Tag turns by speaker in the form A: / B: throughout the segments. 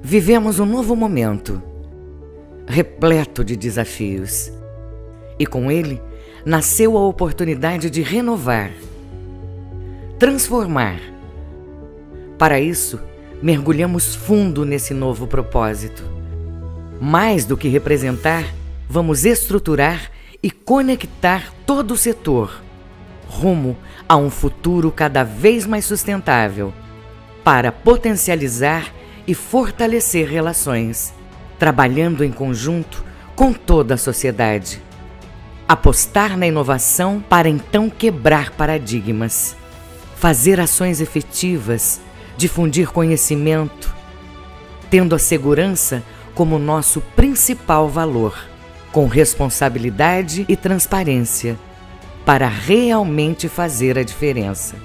A: Vivemos um novo momento, repleto de desafios. E com ele, nasceu a oportunidade de renovar, transformar. Para isso, mergulhamos fundo nesse novo propósito. Mais do que representar, vamos estruturar e conectar todo o setor, rumo a um futuro cada vez mais sustentável, para potencializar e fortalecer relações, trabalhando em conjunto com toda a sociedade. Apostar na inovação para então quebrar paradigmas, fazer ações efetivas, difundir conhecimento, tendo a segurança como nosso principal valor, com responsabilidade e transparência, para realmente fazer a diferença.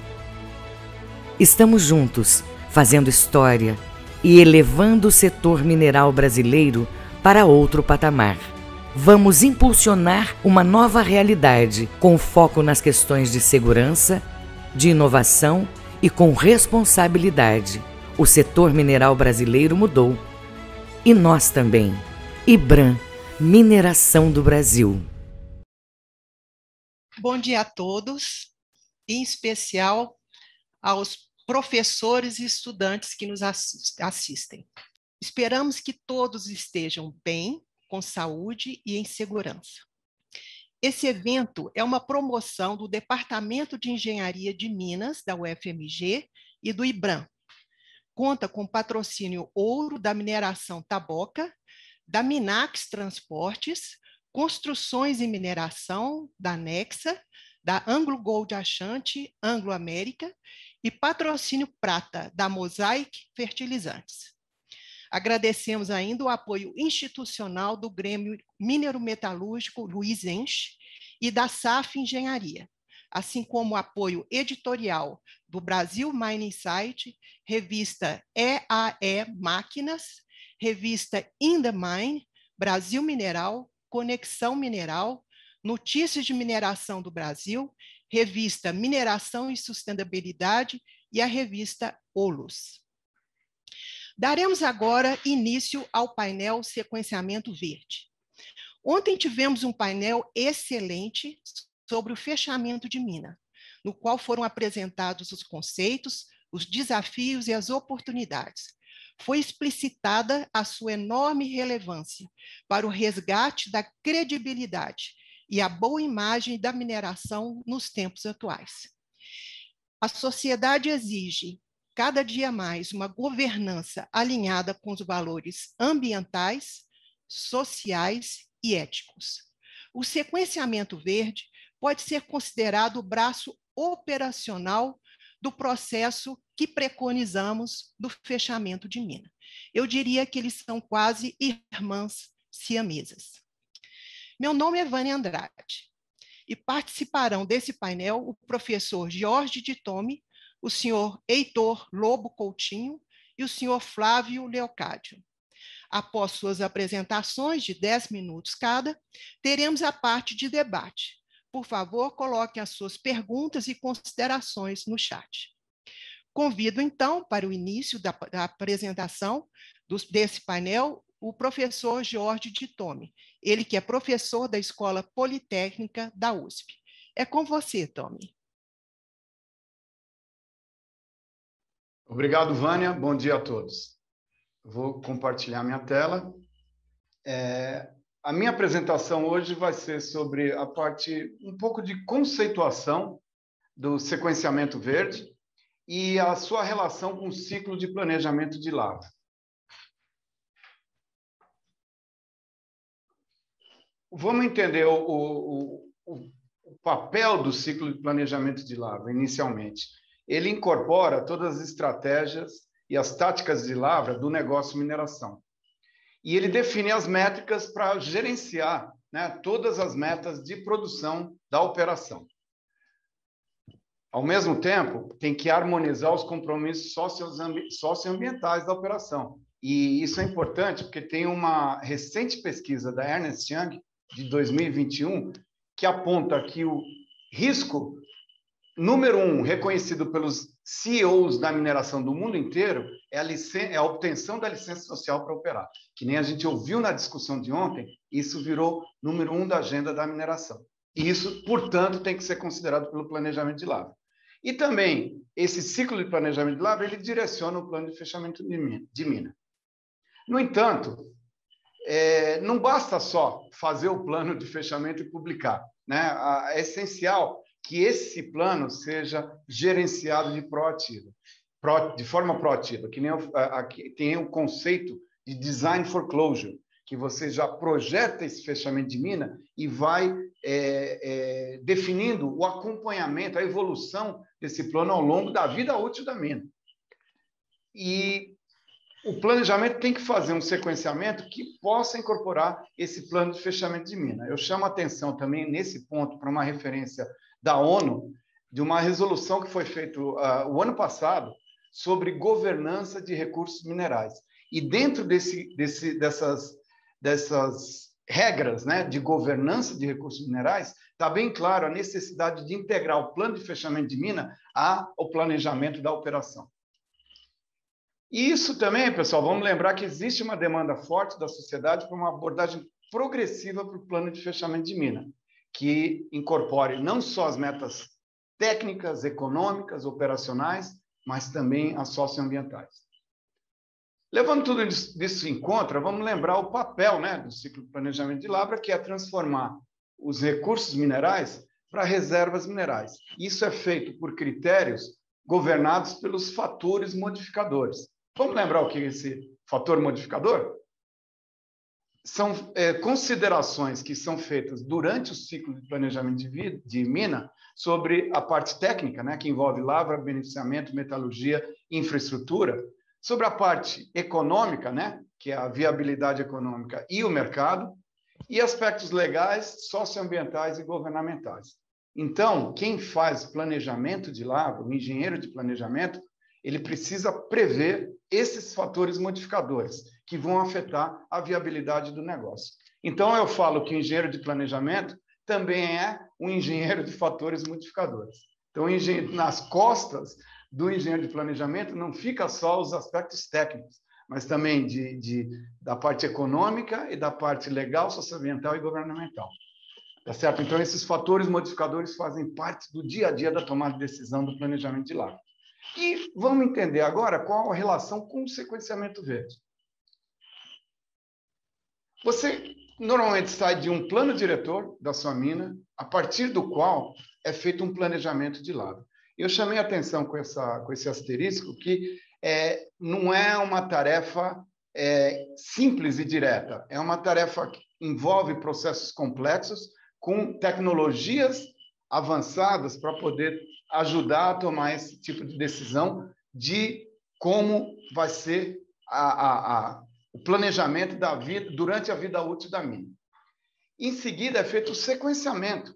A: Estamos juntos, fazendo história e elevando o setor mineral brasileiro para outro patamar. Vamos impulsionar uma nova realidade com foco nas questões de segurança, de inovação e com responsabilidade. O setor mineral brasileiro mudou. E nós também. IBRAM, Mineração do Brasil.
B: Bom dia a todos, em especial aos professores e estudantes que nos assistem. Esperamos que todos estejam bem, com saúde e em segurança. Esse evento é uma promoção do Departamento de Engenharia de Minas, da UFMG, e do IBRAM. Conta com patrocínio ouro da Mineração Taboca, da Minax Transportes, Construções e Mineração, da Nexa, da Anglo Gold Achante, Anglo América, e patrocínio prata, da Mosaic Fertilizantes. Agradecemos ainda o apoio institucional do Grêmio Minero-Metalúrgico Luiz Enche e da SAF Engenharia, assim como o apoio editorial do Brasil Mining Site, revista EAE Máquinas, revista In the Mine, Brasil Mineral, Conexão Mineral, Notícias de Mineração do Brasil, revista Mineração e Sustentabilidade e a revista Olus. Daremos agora início ao painel Sequenciamento Verde. Ontem tivemos um painel excelente sobre o fechamento de mina, no qual foram apresentados os conceitos, os desafios e as oportunidades. Foi explicitada a sua enorme relevância para o resgate da credibilidade e a boa imagem da mineração nos tempos atuais. A sociedade exige cada dia mais uma governança alinhada com os valores ambientais, sociais e éticos. O sequenciamento verde pode ser considerado o braço operacional do processo que preconizamos do fechamento de mina. Eu diria que eles são quase irmãs siamesas. Meu nome é Vânia Andrade e participarão desse painel o professor Jorge de Tome, o senhor Heitor Lobo Coutinho e o senhor Flávio Leocádio. Após suas apresentações de 10 minutos cada, teremos a parte de debate. Por favor, coloquem as suas perguntas e considerações no chat. Convido, então, para o início da apresentação desse painel, o professor Jorge de Tome, ele que é professor da Escola Politécnica da USP. É com você, Tome.
C: Obrigado, Vânia. Bom dia a todos. Vou compartilhar minha tela. A minha apresentação hoje vai ser sobre a parte, um pouco de conceituação do sequenciamento verde e a sua relação com o ciclo de planejamento de lavra. Vamos entender o papel do ciclo de planejamento de lavra, inicialmente. Ele incorpora todas as estratégias e as táticas de lavra do negócio mineração. E ele define as métricas para gerenciar, né, todas as metas de produção da operação. Ao mesmo tempo, tem que harmonizar os compromissos socioambientais da operação. E isso é importante porque tem uma recente pesquisa da Ernst Young, de 2021, que aponta que o risco número 1, reconhecido pelos CEOs da mineração do mundo inteiro é a obtenção da licença social para operar. Que nem a gente ouviu na discussão de ontem, isso virou número 1 da agenda da mineração. E isso, portanto, tem que ser considerado pelo planejamento de lavra. E também, esse ciclo de planejamento de lavra, ele direciona o plano de fechamento de mina. No entanto, não basta só fazer o plano de fechamento e publicar, né? É essencial que esse plano seja gerenciado de forma proativa, que nem aqui tem o conceito de design for closure, que você já projeta esse fechamento de mina e vai definindo o acompanhamento, a evolução desse plano ao longo da vida útil da mina. E o planejamento tem que fazer um sequenciamento que possa incorporar esse plano de fechamento de mina. Eu chamo a atenção também, nesse ponto, para uma referência da ONU, de uma resolução que foi feita o ano passado sobre governança de recursos minerais. E dentro dessas regras, né, de governança de recursos minerais, está bem claro a necessidade de integrar o plano de fechamento de mina ao planejamento da operação. E isso também, pessoal, vamos lembrar que existe uma demanda forte da sociedade para uma abordagem progressiva para o plano de fechamento de mina, que incorpore não só as metas técnicas, econômicas, operacionais, mas também as socioambientais. Levando tudo isso em conta, vamos lembrar o papel, né, do ciclo de planejamento de lavra, que é transformar os recursos minerais para reservas minerais. Isso é feito por critérios governados pelos fatores modificadores. Vamos lembrar o que é esse fator modificador? São considerações que são feitas durante o ciclo de planejamento de mina sobre a parte técnica, né, que envolve lavra, beneficiamento, metalurgia, infraestrutura, sobre a parte econômica, né, que é a viabilidade econômica e o mercado, e aspectos legais, socioambientais e governamentais. Então, quem faz planejamento de lavra, o engenheiro de planejamento, ele precisa prever esses fatores modificadores que vão afetar a viabilidade do negócio. Então, eu falo que o engenheiro de planejamento também é um engenheiro de fatores modificadores. Então, nas costas do engenheiro de planejamento não fica só os aspectos técnicos, mas também da parte econômica e da parte legal, socioambiental e governamental. Tá certo? Então, esses fatores modificadores fazem parte do dia a dia da tomada de decisão do planejamento de lavra. E vamos entender agora qual a relação com o sequenciamento verde. Você normalmente sai de um plano diretor da sua mina, a partir do qual é feito um planejamento de lavra. Eu chamei a atenção com esse asterisco que não é uma tarefa simples e direta, é uma tarefa que envolve processos complexos com tecnologias avançadas para poder ajudar a tomar esse tipo de decisão de como vai ser o planejamento da vida durante a vida útil da mina. Em seguida, é feito o sequenciamento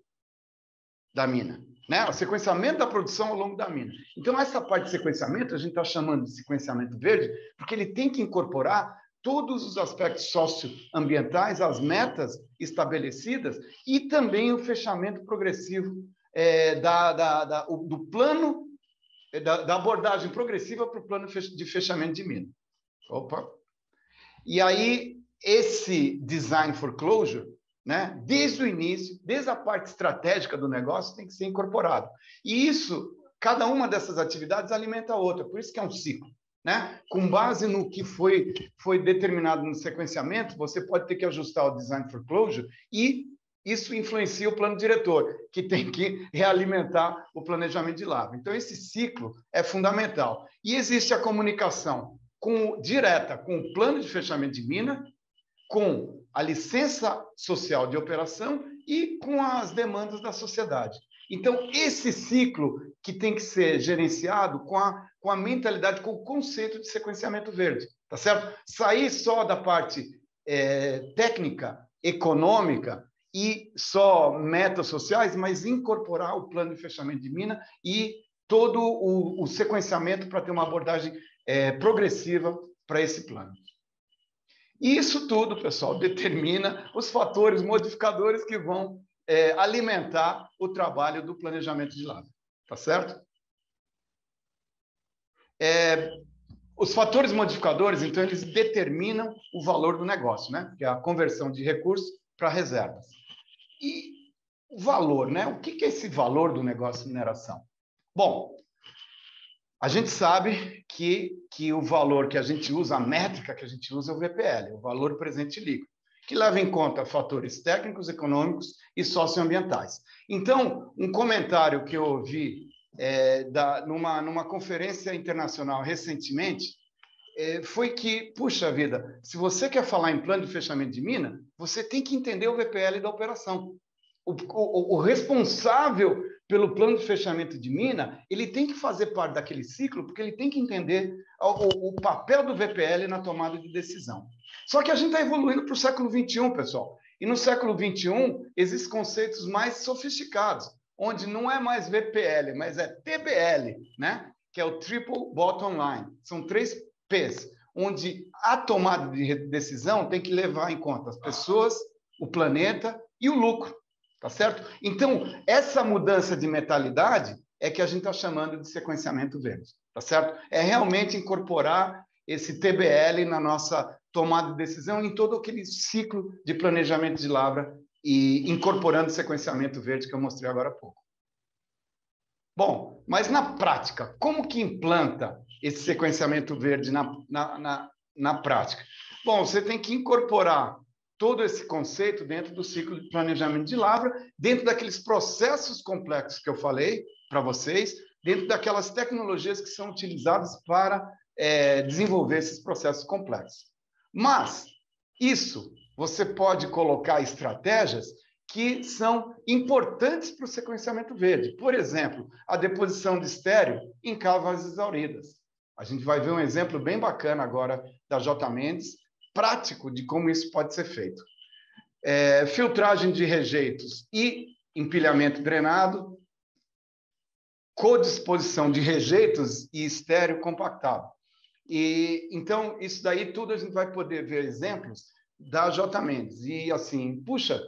C: da mina, né? O sequenciamento da produção ao longo da mina. Então, essa parte de sequenciamento, a gente está chamando de sequenciamento verde, porque ele tem que incorporar todos os aspectos socioambientais, as metas estabelecidas e também o fechamento progressivo do plano, da abordagem progressiva para o plano de fechamento de mina. Opa! E aí, esse design for closure, né, desde o início, desde a parte estratégica do negócio, tem que ser incorporado. E isso, cada uma dessas atividades alimenta a outra, por isso que é um ciclo. Né? Com base no que foi determinado no sequenciamento, você pode ter que ajustar o design for closure e isso influencia o plano diretor, que tem que realimentar o planejamento de lavra. Então, esse ciclo é fundamental. E existe a comunicação direta com o plano de fechamento de mina, com a licença social de operação e com as demandas da sociedade. Então, esse ciclo que tem que ser gerenciado com a mentalidade, com o conceito de sequenciamento verde, tá certo? Sair só da parte técnica, econômica e só metas sociais, mas incorporar o plano de fechamento de mina e todo o sequenciamento para ter uma abordagem progressiva para esse plano. E isso tudo, pessoal, determina os fatores modificadores que vão alimentar o trabalho do planejamento de lavra. Tá certo? Os fatores modificadores, então, eles determinam o valor do negócio, né? Que é a conversão de recursos para reservas. E o valor, né? O que é esse valor do negócio de mineração? Bom, a gente sabe que o valor que a gente usa, a métrica que a gente usa é o VPL, o valor presente líquido, que leva em conta fatores técnicos, econômicos e socioambientais. Então, um comentário que eu ouvi numa conferência internacional recentemente foi que, puxa vida, se você quer falar em plano de fechamento de mina, você tem que entender o VPL da operação. O responsável pelo plano de fechamento de mina, ele tem que fazer parte daquele ciclo, porque ele tem que entender o papel do VPL na tomada de decisão. Só que a gente está evoluindo para o século XXI, pessoal. E no século XXI, existem conceitos mais sofisticados, onde não é mais VPL, mas é TBL, né? Que é o Triple Bottom Line. São 3 P's, onde a tomada de decisão tem que levar em conta as pessoas, o planeta e o lucro. Tá certo? Então, essa mudança de mentalidade é que a gente está chamando de sequenciamento verde. Tá certo? É realmente incorporar esse TBL na nossa tomada de decisão em todo aquele ciclo de planejamento de lavra e incorporando o sequenciamento verde que eu mostrei agora há pouco. Bom, mas na prática, como que implanta esse sequenciamento verde na prática? Bom, você tem que incorporar todo esse conceito dentro do ciclo de planejamento de lavra, dentro daqueles processos complexos que eu falei para vocês, dentro daquelas tecnologias que são utilizadas para desenvolver esses processos complexos. Mas isso você pode colocar estratégias que são importantes para o sequenciamento verde. Por exemplo, a deposição de estéreo em cavas exauridas. A gente vai ver um exemplo bem bacana agora da J. Mendes, prático de como isso pode ser feito. Filtragem de rejeitos e empilhamento drenado, codisposição de rejeitos e estéreo compactado. Então, isso daí tudo a gente vai poder ver exemplos da J. Mendes. E assim, puxa,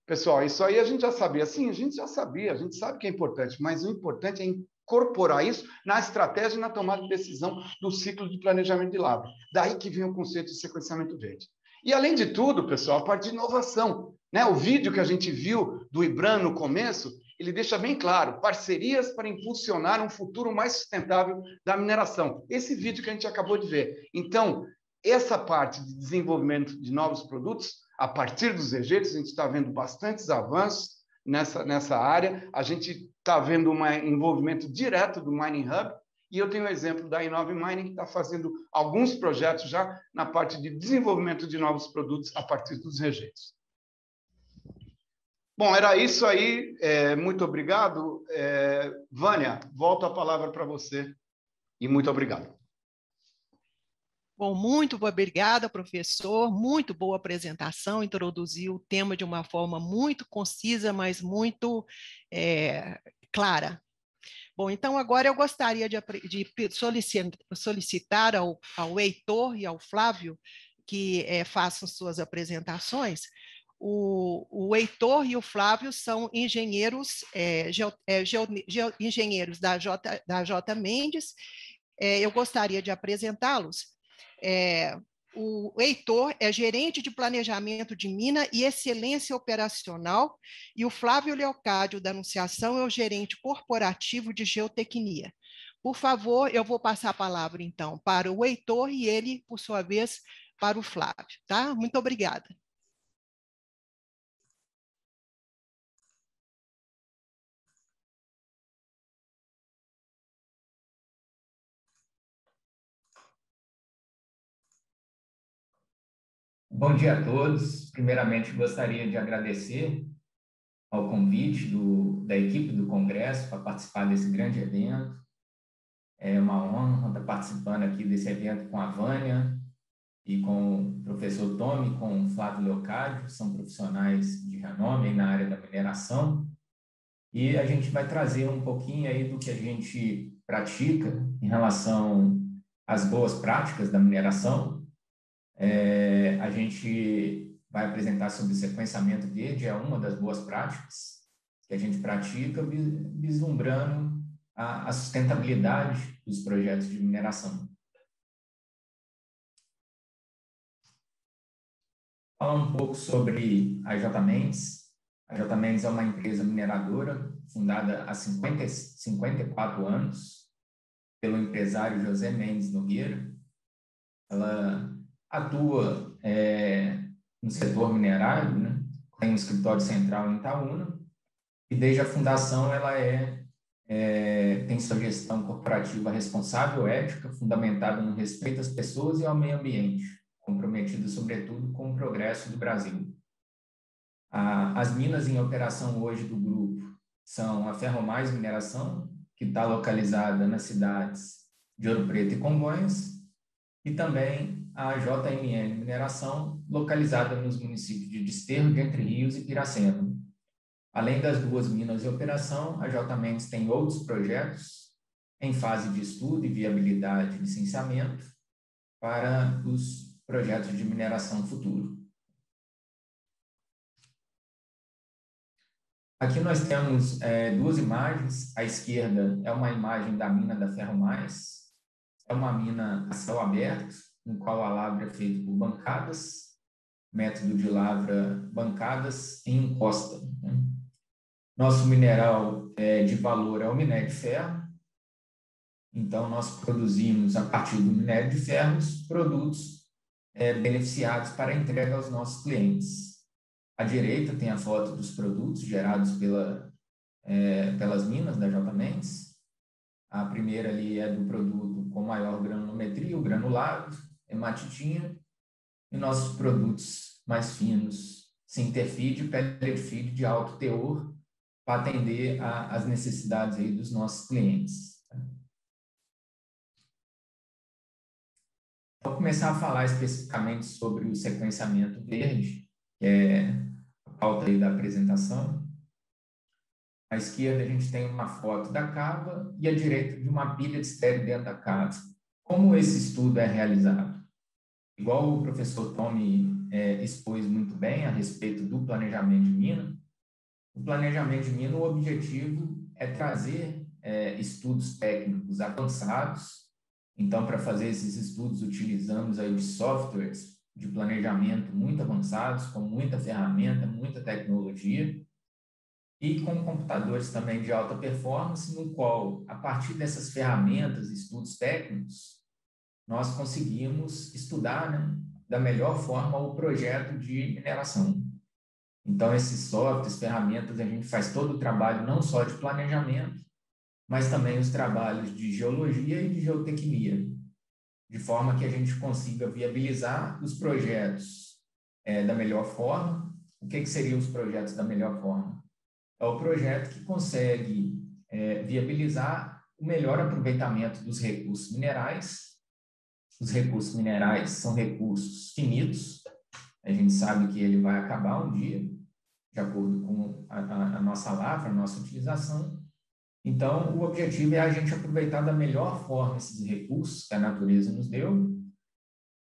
C: pessoal, isso aí a gente já sabia. Sim, a gente já sabia, a gente sabe que é importante, mas o importante é incorporar isso na estratégia e na tomada de decisão do ciclo de planejamento de lavra. Daí que vem o conceito de sequenciamento verde. E, além de tudo, pessoal, a parte de inovação. Né? O vídeo que a gente viu do IBRAM no começo, ele deixa bem claro, parcerias para impulsionar um futuro mais sustentável da mineração. Esse vídeo que a gente acabou de ver. Então, essa parte de desenvolvimento de novos produtos, a partir dos rejeitos, a gente está vendo bastantes avanços nessa área. A gente está vendo um envolvimento direto do Mining Hub, e eu tenho o exemplo da Inove Mining, que está fazendo alguns projetos já na parte de desenvolvimento de novos produtos a partir dos rejeitos. Bom, era isso aí. Muito obrigado. Vânia, volto a palavra para você. E muito obrigado.
B: Bom, muito obrigada, professor. Muito boa apresentação. Introduziu o tema de uma forma muito concisa, mas muito clara. Bom, então agora eu gostaria de solicitar ao Heitor e ao Flávio que façam suas apresentações. O Heitor e o Flávio são engenheiros, engenheiros da J. Mendes. Eu gostaria de apresentá-los. O Heitor é gerente de planejamento de mina e excelência operacional, e o Flávio Leocádio da Anunciação é o gerente corporativo de geotecnia. Por favor, eu vou passar a palavra, então, para o Heitor e ele, por sua vez, para o Flávio. Tá? Muito obrigada.
D: Bom dia a todos. Primeiramente, gostaria de agradecer ao convite da equipe do Congresso para participar desse grande evento. É uma honra estar participando aqui desse evento com a Vânia e com o professor Tomi, com o Flávio Leocádio, são profissionais de renome na área da mineração. E a gente vai trazer um pouquinho aí do que a gente pratica em relação às boas práticas da mineração. A gente vai apresentar sobre sequenciamento verde, é uma das boas práticas que a gente pratica, vislumbrando a sustentabilidade dos projetos de mineração. Falar um pouco sobre a J Mendes. A J Mendes é uma empresa mineradora fundada há 54 anos pelo empresário José Mendes Nogueira. Ela atua no setor minerário, né? Tem um escritório central em Itaúna e desde a fundação ela tem sua gestão corporativa responsável, ética, fundamentada no respeito às pessoas e ao meio ambiente, comprometida sobretudo com o progresso do Brasil. As minas em operação hoje do grupo são a Ferromais Mineração, que está localizada nas cidades de Ouro Preto e Congonhas, e também a JMN Mineração, localizada nos municípios de Desterro, de Entre Rios e Piracema. Além das duas minas em operação, a J Mendes tem outros projetos em fase de estudo e viabilidade e licenciamento para os projetos de mineração futuro. Aqui nós temos duas imagens. À esquerda é uma imagem da mina da Ferromais. É uma mina a céu aberto, no qual a lavra é feita por bancadas, método de lavra bancadas em encosta, né? Nosso mineral de valor é o minério de ferro. Então, nós produzimos, a partir do minério de ferro, produtos beneficiados para entrega aos nossos clientes. À direita tem a foto dos produtos gerados pelas minas da J Mendes. A primeira ali é do produto com maior granulometria, o granulado, hematitinha, e nossos produtos mais finos, sinterfeed e pellet feed de alto teor, para atender às necessidades aí dos nossos clientes. Vou começar a falar especificamente sobre o sequenciamento verde, que é a pauta aí da apresentação. À esquerda, a gente tem uma foto da cava e à direita de uma pilha de estéreo dentro da cava. Como esse estudo é realizado? Igual o professor Tommy expôs muito bem a respeito do planejamento de mina, o planejamento de mina, o objetivo é trazer estudos técnicos avançados. Então, para fazer esses estudos, utilizamos aí de softwares de planejamento muito avançados, com muita ferramenta, muita tecnologia, e com computadores também de alta performance, no qual, a partir dessas ferramentas, estudos técnicos, nós conseguimos estudar, né, da melhor forma o projeto de mineração. Então, esses softwares, ferramentas, a gente faz todo o trabalho não só de planejamento, mas também os trabalhos de geologia e de geotecnia, de forma que a gente consiga viabilizar os projetos da melhor forma. O que seriam os projetos da melhor forma? É o projeto que consegue viabilizar o melhor aproveitamento dos recursos minerais. Os recursos minerais são recursos finitos, a gente sabe que ele vai acabar um dia, de acordo com a nossa lavra, a nossa utilização. Então, o objetivo é a gente aproveitar da melhor forma esses recursos que a natureza nos deu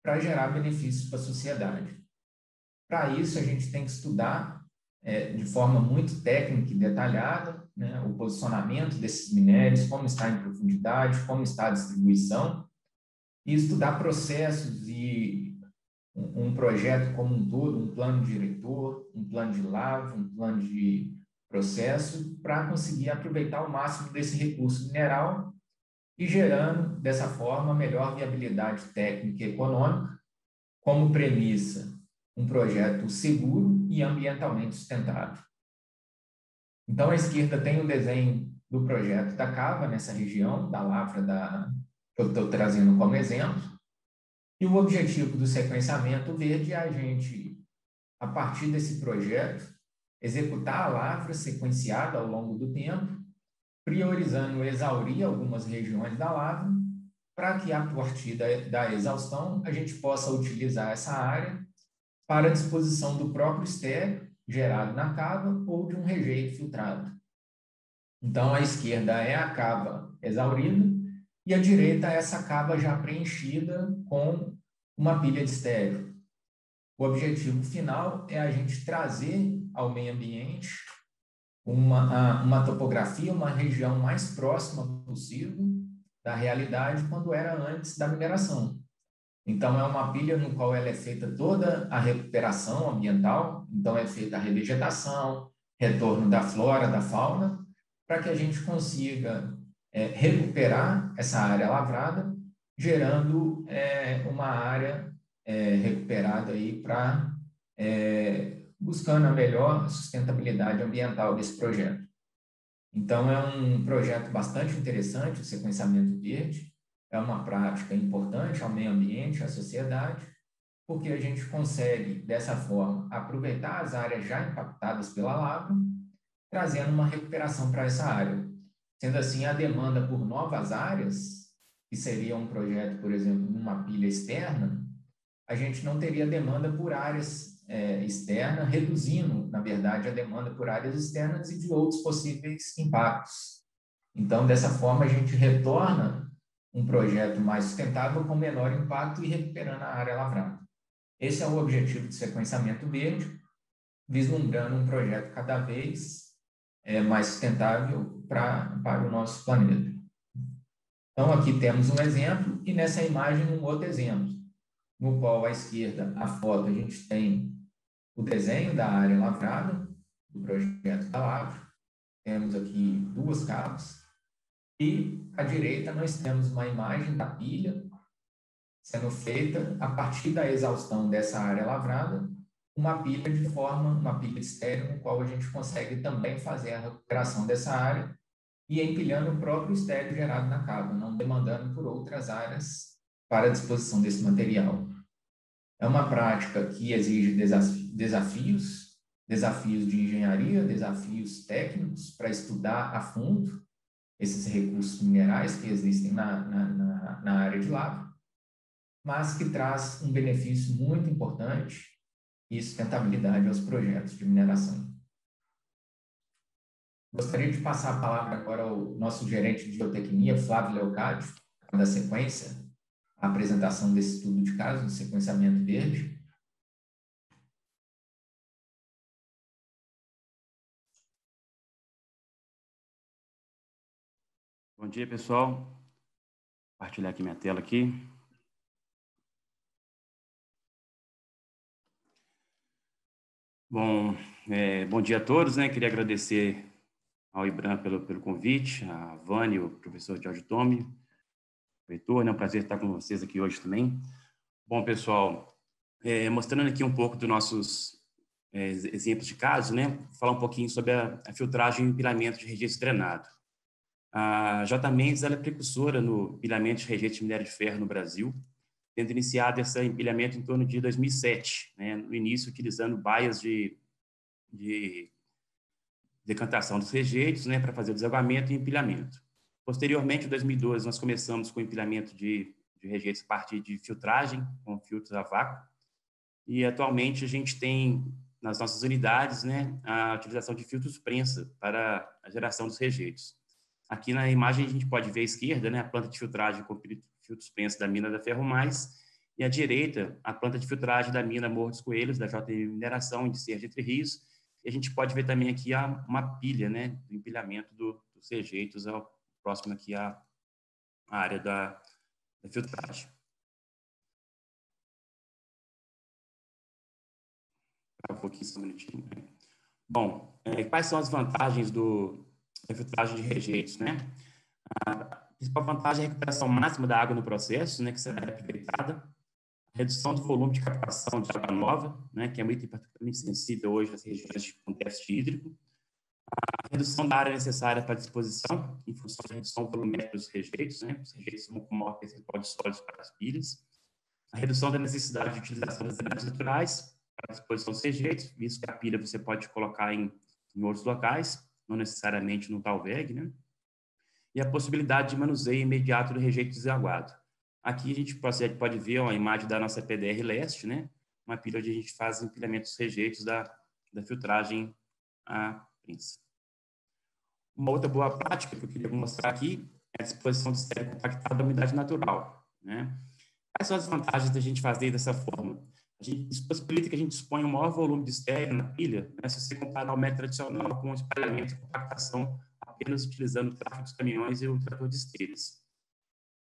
D: para gerar benefícios para a sociedade. Para isso, a gente tem que estudar de forma muito técnica e detalhada, né, o posicionamento desses minérios, como está em profundidade, como está a distribuição, e estudar processos e um projeto como um todo, um plano diretor, um plano de lavra, um plano de processo, para conseguir aproveitar o máximo desse recurso mineral e gerando, dessa forma, melhor viabilidade técnica e econômica, como premissa, um projeto seguro e ambientalmente sustentável. Então, à esquerda tem um desenho do projeto da cava, nessa região, da lavra que eu estou trazendo como exemplo, e o objetivo do sequenciamento verde é a gente, a partir desse projeto, executar a lavra sequenciada ao longo do tempo, priorizando exaurir algumas regiões da lavra, para que, a partir da exaustão, a gente possa utilizar essa área para a disposição do próprio estéreo gerado na cava ou de um rejeito filtrado. Então, à esquerda é a cava exaurida e à direita é essa cava já preenchida com uma pilha de estéreo. O objetivo final é a gente trazer ao meio ambiente uma topografia, uma região mais próxima possível da realidade quando era antes da mineração. Então, é uma pilha no qual ela é feita toda a recuperação ambiental, então é feita a revegetação, retorno da flora, da fauna, para que a gente consiga recuperar essa área lavrada, gerando uma área recuperada aí para buscando a melhor sustentabilidade ambiental desse projeto. Então, é um projeto bastante interessante, o sequenciamento verde, é uma prática importante ao meio ambiente, à sociedade, porque a gente consegue, dessa forma, aproveitar as áreas já impactadas pela lavra, trazendo uma recuperação para essa área. Sendo assim, a demanda por novas áreas, que seria um projeto, por exemplo, numa pilha externa, a gente não teria demanda por áreas externas, reduzindo, na verdade, a demanda por áreas externas e de outros possíveis impactos. Então, dessa forma, a gente retorna um projeto mais sustentável com menor impacto e recuperando a área lavrada. Esse é o objetivo do sequenciamento verde, vislumbrando um projeto cada vez mais sustentável para o nosso planeta. Então, aqui temos um exemplo e nessa imagem um outro exemplo, no qual à esquerda a foto a gente tem o desenho da área lavrada, do projeto da lavra. Temos aqui 2 cabos. E à direita nós temos uma imagem da pilha sendo feita a partir da exaustão dessa área lavrada, uma pilha estéril, no qual a gente consegue também fazer a recuperação dessa área e empilhando o próprio estéril gerado na cava, não demandando por outras áreas para a disposição desse material. É uma prática que exige desafios de engenharia, desafios técnicos para estudar a fundo esses recursos minerais que existem na área de lavra, mas que traz um benefício muito importante e sustentabilidade aos projetos de mineração. Gostaria de passar a palavra agora ao nosso gerente de geotecnia, Flávio Leocádio, para dar sequência à apresentação desse estudo de caso, do sequenciamento verde.
E: Bom dia, pessoal. Compartilhar aqui minha tela aqui. Bom, bom dia a todos, né? Queria agradecer ao IBRAM pelo convite, a Vânia, o professor Jorge Tomi, o Heitor, né? É um prazer estar com vocês aqui hoje também. Bom, pessoal, mostrando aqui um pouco dos nossos exemplos de caso, né? Falar um pouquinho sobre a filtragem e empilhamento de rejeito drenado. A J. Mendes ela é precursora no empilhamento de rejeito de minério de ferro no Brasil, tendo iniciado esse empilhamento em torno de 2007, né, no início utilizando baias de decantação dos rejeitos, né, para fazer o desaguamento e empilhamento. Posteriormente, em 2012, nós começamos com o empilhamento de rejeitos a partir de filtragem, com filtros a vácuo, e atualmente a gente tem nas nossas unidades, né, a utilização de filtros prensa para a geração dos rejeitos. Aqui na imagem a gente pode ver à esquerda, né, a planta de filtragem com filtros prensa da mina da Ferro Mais, e à direita a planta de filtragem da mina Morro dos Coelhos, da JM Mineração, de Serra de Entre Rios, e a gente pode ver também aqui uma pilha, né, do empilhamento dos rejeitos, próximo aqui à área da filtragem. Um pouquinho, só um minutinho. Bom, quais são as vantagens da filtragem de rejeitos, né? A principal vantagem é a recuperação máxima da água no processo, né, que será aproveitada, a redução do volume de captação de água nova, né, que é muito particularmente sensível hoje às regiões com déficit hídrico, a redução da área necessária para a disposição, em função da redução volumétrica dos rejeitos, né, os rejeitos são com maior percentual de sólidos para as pilhas, a redução da necessidade de utilização das áreas naturais para a disposição dos rejeitos, visto que a pilha você pode colocar em outros locais, não necessariamente no talveg, né? E a possibilidade de manuseio imediato do rejeito desaguado. Aqui a gente pode ver uma imagem da nossa PDR Leste, né? Uma pilha onde a gente faz empilhamento dos rejeitos da filtragem a prensa. Uma outra boa prática que eu queria mostrar aqui é a disposição do estéril compactado da umidade natural, né? Quais são as vantagens da gente fazer dessa forma? Isso possibilita que a gente disponha um maior volume de estéreo na pilha, né, se você comparar o método tradicional com o espalhamento e compactação apenas utilizando o tráfego dos caminhões e o trator de esteiras.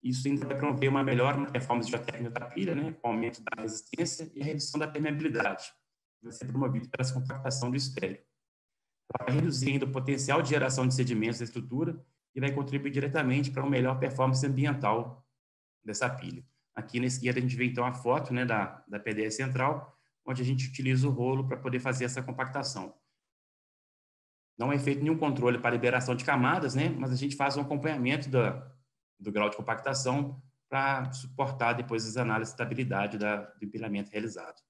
E: Isso ainda vai promover uma melhor performance geotécnica da pilha, né, com o aumento da resistência e a redução da permeabilidade, que vai ser promovido pela compactação do estéreo. Ela vai reduzir ainda o potencial de geração de sedimentos da estrutura e vai contribuir diretamente para uma melhor performance ambiental dessa pilha. Aqui na esquerda a gente vê então a foto, né, da PDE central, onde a gente utiliza o rolo para poder fazer essa compactação. Não é feito nenhum controle para liberação de camadas, né, mas a gente faz um acompanhamento do grau de compactação para suportar depois as análises de estabilidade do empilhamento realizado.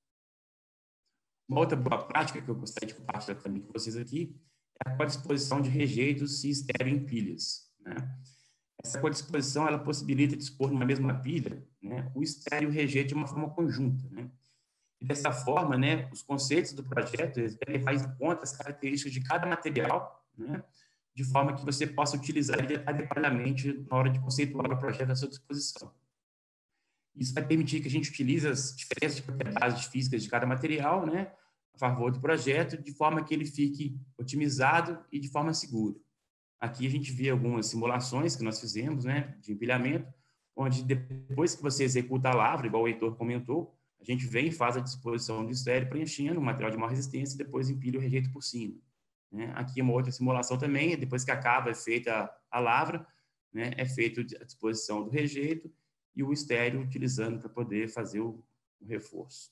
E: Uma outra boa prática que eu gostaria de compartilhar também com vocês aqui é a codisposição de rejeitos e estéreo em pilhas, né? Essa codisposição ela possibilita dispor numa mesma pilha, né, o estéreo e o rejeito de uma forma conjunta, né? E dessa forma, né, os conceitos do projeto eles devem levar em conta as características de cada material, né, de forma que você possa utilizar ele adequadamente na hora de conceituar o projeto à sua disposição. Isso vai permitir que a gente utilize as diferentes propriedades físicas de cada material, né, a favor do projeto, de forma que ele fique otimizado e de forma segura. Aqui a gente vê algumas simulações que nós fizemos, né, de empilhamento, onde depois que você executa a lavra, igual o Heitor comentou, a gente vem e faz a disposição do estéreo preenchendo o material de maior resistência e depois empilha o rejeito por cima. Né? Aqui uma outra simulação também, depois que acaba, é feita a lavra, né, é feita a disposição do rejeito e o estéreo utilizando para poder fazer o reforço.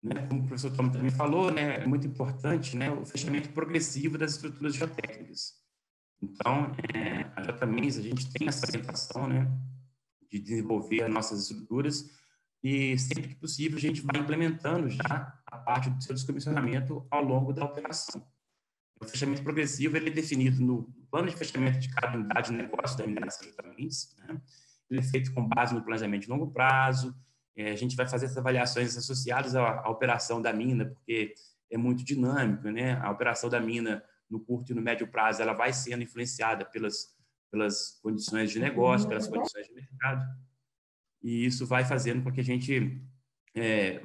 E: Né, como o professor Tom também falou, né, é muito importante, né, o fechamento progressivo das estruturas geotécnicas. Então, a JMIS, a gente tem essa orientação, né, de desenvolver as nossas estruturas e, sempre que possível, a gente vai implementando já a parte do seu descomissionamento ao longo da operação. O fechamento progressivo ele é definido no plano de fechamento de cada unidade de negócio da mineração de JMIS, né? Ele é feito com base no planejamento de longo prazo. A gente vai fazer essas avaliações associadas à operação da mina, porque é muito dinâmico, né? A operação da mina, no curto e no médio prazo, ela vai sendo influenciada pelas condições de negócio, pelas condições de mercado. E isso vai fazendo com que a gente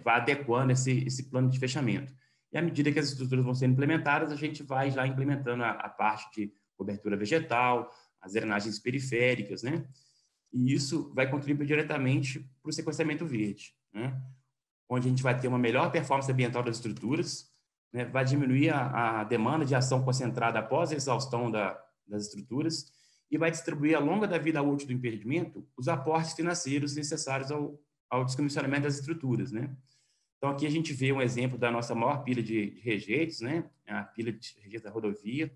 E: vá adequando esse plano de fechamento. E à medida que as estruturas vão sendo implementadas, a gente vai já implementando a parte de cobertura vegetal, as drenagens periféricas, né? E isso vai contribuir diretamente para o sequenciamento verde, né? Onde a gente vai ter uma melhor performance ambiental das estruturas, né? Vai diminuir a demanda de ação concentrada após a exaustão das estruturas e vai distribuir ao longo da vida útil do empreendimento os aportes financeiros necessários ao descomissionamento das estruturas, né? Então, aqui a gente vê um exemplo da nossa maior pilha de rejeitos, né? A pilha de rejeitos da rodovia.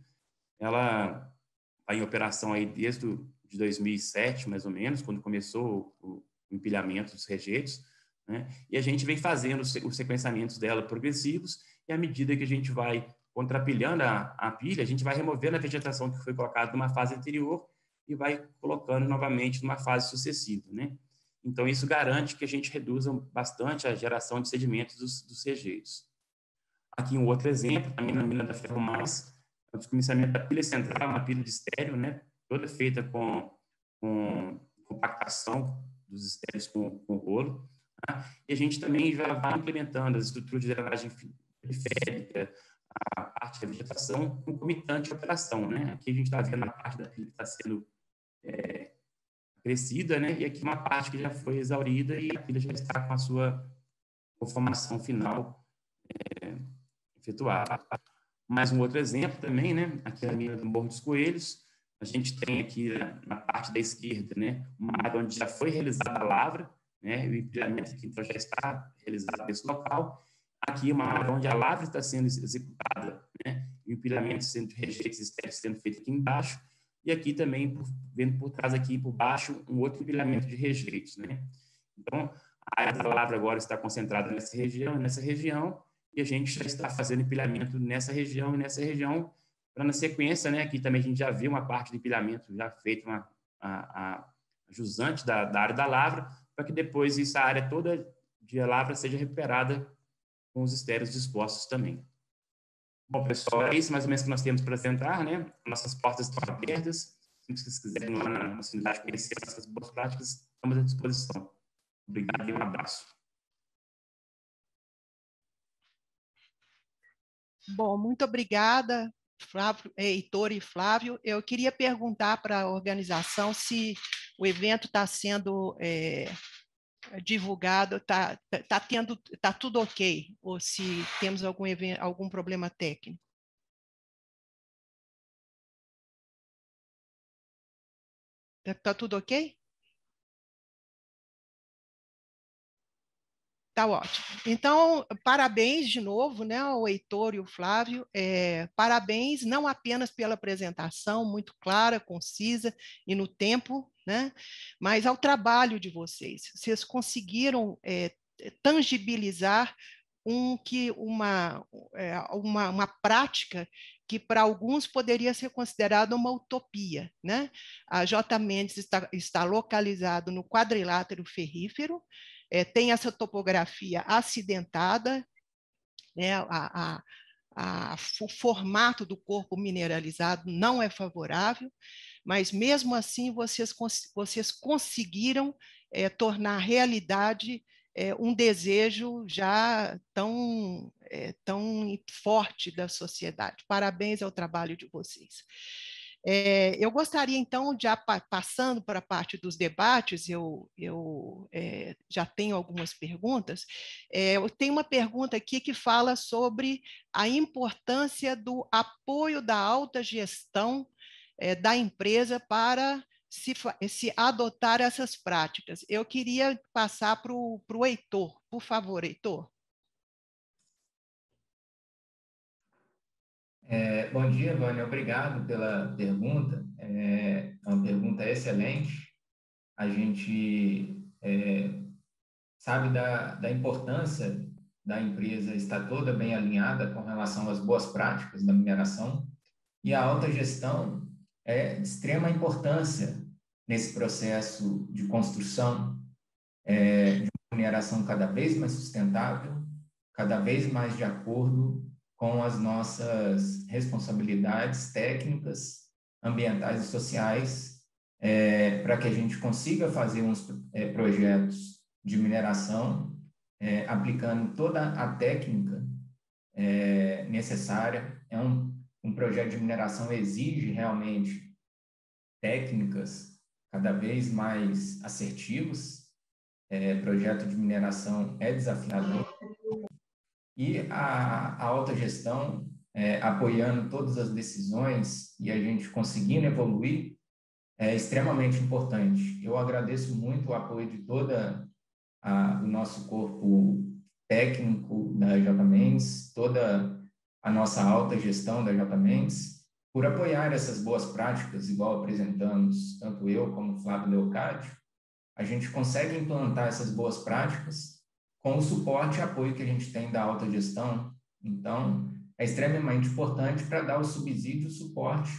E: Ela está em operação aí desde de 2007, mais ou menos, quando começou o empilhamento dos rejeitos, né? E a gente vem fazendo os sequenciamentos dela progressivos e à medida que a gente vai contrapilhando a pilha, a gente vai removendo a vegetação que foi colocada numa fase anterior e vai colocando novamente numa fase sucessiva, né? Então, isso garante que a gente reduza bastante a geração de sedimentos dos rejeitos. Aqui um outro exemplo, também na mina da Ferro Mais, o descomissionamento da pilha central, uma pilha de estéreo, né? Toda feita com compactação dos estéreos com rolo. Tá? E a gente também já vai implementando as estruturas de drenagem periférica, a parte da vegetação concomitante à operação, né? Aqui a gente está vendo a parte da pilha que está sendo crescida, né? E aqui uma parte que já foi exaurida e a pilha já está com a sua conformação final efetuada. Mais um outro exemplo também, né? Aqui é a mina do Morro dos Coelhos. A gente tem aqui na parte da esquerda, né, uma área onde já foi realizada a lavra, né? O empilhamento aqui então já está realizado nesse local. Aqui uma área onde a lavra está sendo executada, né? O empilhamento de rejeitos estéreos sendo feito aqui embaixo. E aqui também, vendo por trás aqui por baixo, um outro empilhamento de rejeitos, né? Então, a área da lavra agora está concentrada nessa região, e a gente já está fazendo empilhamento nessa região e nessa região, para na sequência, né, aqui também a gente já viu uma parte de empilhamento já feita, a jusante da área da lavra, para que depois essa área toda de lavra seja recuperada com os estéreos dispostos também. Bom, pessoal, é isso mais ou menos que nós temos para apresentar, né? Nossas portas estão abertas. Se vocês quiserem lá na nossa unidade conhecer essas boas práticas, estamos à disposição. Obrigado e um abraço.
B: Bom, muito obrigada, Flávio, Heitor e Flávio. Eu queria perguntar para a organização se o evento está sendo divulgado, está tudo ok, ou se temos algum problema técnico. Está tudo ok? Tá ótimo. Então, parabéns de novo, né, ao Heitor e o Flávio. Parabéns não apenas pela apresentação muito clara, concisa e no tempo, né, mas ao trabalho de vocês. Vocês conseguiram tangibilizar uma prática que para alguns poderia ser considerada uma utopia, né? A J. Mendes está localizado no quadrilátero ferrífero, tem essa topografia acidentada, né? O formato do corpo mineralizado não é favorável, mas mesmo assim vocês conseguiram tornar realidade um desejo já tão forte da sociedade. Parabéns ao trabalho de vocês. Eu gostaria, então, já passando para a parte dos debates, eu já tenho algumas perguntas. Eu tenho uma pergunta aqui que fala sobre a importância do apoio da alta gestão da empresa para se adotar essas práticas. Eu queria passar para o Heitor. Por favor, Heitor.
D: Bom dia, Vânia. Obrigado pela pergunta. É uma pergunta excelente. A gente sabe da importância da empresa estar toda bem alinhada com relação às boas práticas da mineração, e a alta gestão é de extrema importância nesse processo de construção de uma mineração cada vez mais sustentável, cada vez mais de acordo com as nossas responsabilidades técnicas, ambientais e sociais, para que a gente consiga fazer uns projetos de mineração aplicando toda a técnica necessária. Um projeto de mineração exige realmente técnicas cada vez mais assertivas. Projeto de mineração é desafiador. E a alta gestão, apoiando todas as decisões e a gente conseguindo evoluir, é extremamente importante. Eu agradeço muito o apoio de toda o nosso corpo técnico da J. Mendes, toda a nossa alta gestão da J. Mendes, por apoiar essas boas práticas, igual apresentamos, tanto eu como o Flávio Leocádio. A gente consegue implantar essas boas práticas com o suporte e apoio que a gente tem da alta gestão. Então, é extremamente importante para dar o subsídio e o suporte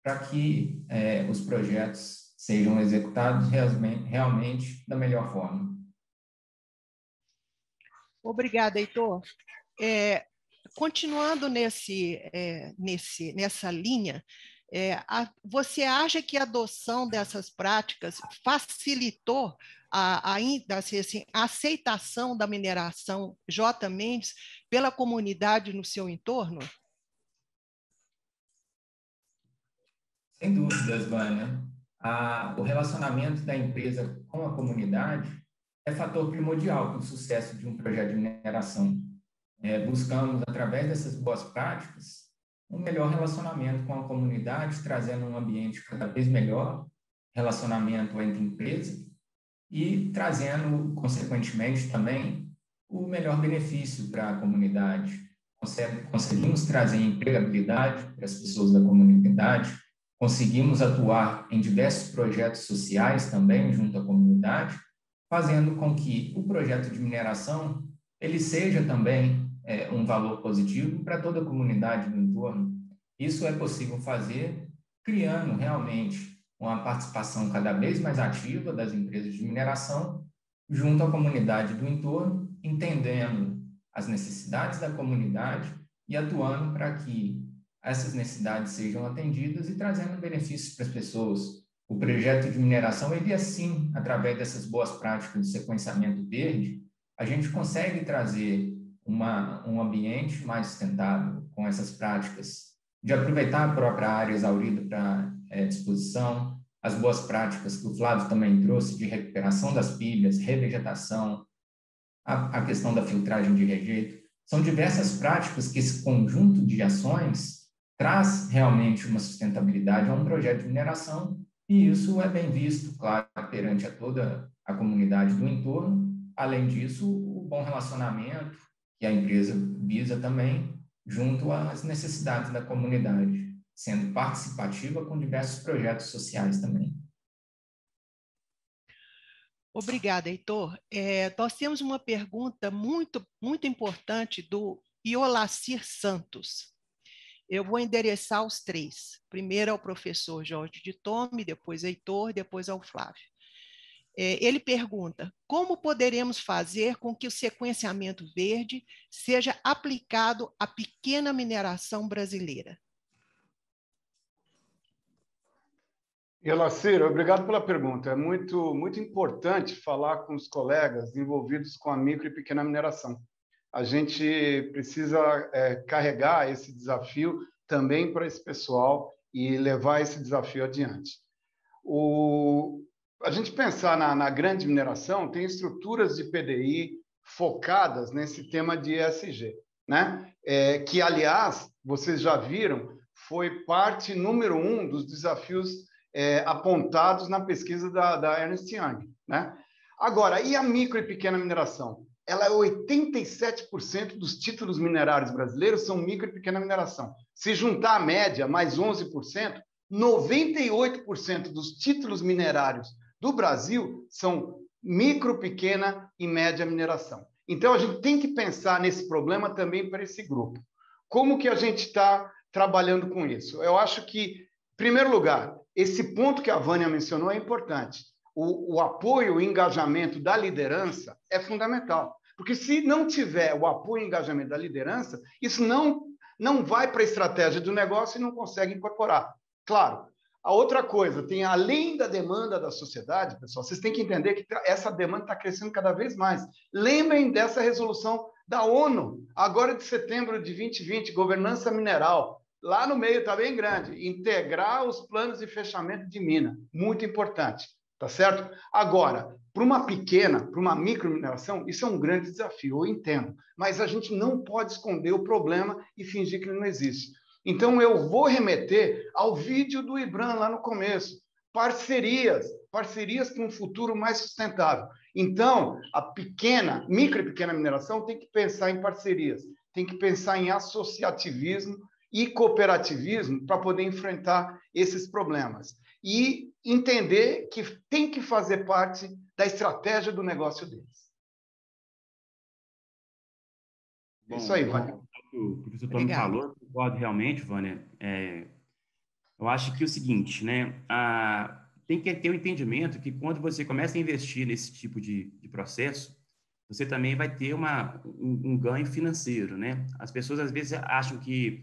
D: para que os projetos sejam executados realmente da melhor forma.
B: Obrigada, Heitor. Continuando nessa linha, você acha que a adoção dessas práticas facilitou a aceitação da mineração J. Mendes pela comunidade no seu entorno?
D: Sem dúvidas, Vânia. O relacionamento da empresa com a comunidade é fator primordial para o sucesso de um projeto de mineração. Buscamos, através dessas boas práticas, um melhor relacionamento com a comunidade, trazendo um ambiente cada vez melhor, relacionamento entre empresas, e trazendo, consequentemente, também o melhor benefício para a comunidade. Conseguimos trazer empregabilidade para as pessoas da comunidade, conseguimos atuar em diversos projetos sociais também junto à comunidade, fazendo com que o projeto de mineração ele seja também um valor positivo para toda a comunidade do entorno. Isso é possível fazer criando realmente uma participação cada vez mais ativa das empresas de mineração junto à comunidade do entorno, entendendo as necessidades da comunidade e atuando para que essas necessidades sejam atendidas e trazendo benefícios para as pessoas, o projeto de mineração, ele assim, através dessas boas práticas de sequenciamento verde, a gente consegue trazer um ambiente mais sustentável com essas práticas de aproveitar a própria área exaurida para disposição, as boas práticas que o Flávio também trouxe de recuperação das pilhas, revegetação, a questão da filtragem de rejeito. São diversas práticas que esse conjunto de ações traz realmente uma sustentabilidade a um projeto de mineração, e isso é bem visto, claro, perante a toda a comunidade do entorno. Além disso, o bom relacionamento que a empresa visa também junto às necessidades da comunidade, sendo participativa com diversos projetos sociais também.
B: Obrigada, Heitor. Nós temos uma pergunta muito importante do Iolacir Santos. Eu vou endereçar os três. Primeiro ao professor Jorge de Tome, depois Heitor, depois ao Flávio. Ele pergunta: como poderemos fazer com que o sequenciamento verde seja aplicado à pequena mineração brasileira?
C: Elacir, obrigado pela pergunta. É muito importante falar com os colegas envolvidos com a micro e pequena mineração. A gente precisa carregar esse desafio também para esse pessoal e levar esse desafio adiante. A gente pensar na grande mineração, tem estruturas de PDI focadas nesse tema de ESG, né? Que, aliás, vocês já viram, foi parte número 1 dos desafios apontados na pesquisa da Ernst Young, né? Agora, e a micro e pequena mineração? Ela é 87% dos títulos minerários brasileiros são micro e pequena mineração. Se juntar a média, mais 11%, 98% dos títulos minerários do Brasil são micro, pequena e média mineração. Então, a gente tem que pensar nesse problema também para esse grupo. Como que a gente está trabalhando com isso? Eu acho que, em primeiro lugar, esse ponto que a Vânia mencionou é importante. O apoio, o engajamento da liderança é fundamental. Porque se não tiver o apoio e engajamento da liderança, isso não vai para a estratégia do negócio e não consegue incorporar. Claro, a outra coisa, tem além da demanda da sociedade, pessoal, vocês têm que entender que essa demanda está crescendo cada vez mais. Lembrem dessa resolução da ONU, agora de setembro de 2020, governança mineral. Lá no meio está bem grande, integrar os planos de fechamento de mina, muito importante, tá certo? Agora, para uma pequena, para uma micromineração, isso é um grande desafio, eu entendo, mas a gente não pode esconder o problema e fingir que ele não existe. Então, eu vou remeter ao vídeo do Ibram lá no começo, parcerias para um futuro mais sustentável. Então, a micro e pequena mineração tem que pensar em parcerias, tem que pensar em associativismo e cooperativismo para poder enfrentar esses problemas. E entender que tem que fazer parte da estratégia do negócio deles.
E: Bom,
C: isso aí, Vânia.
E: O professor Tome falou, eu concordo realmente, Vânia. Eu acho que é o seguinte, né? Tem que ter um entendimento que quando você começa a investir nesse tipo de processo, você também vai ter um ganho financeiro, né? As pessoas, às vezes, acham que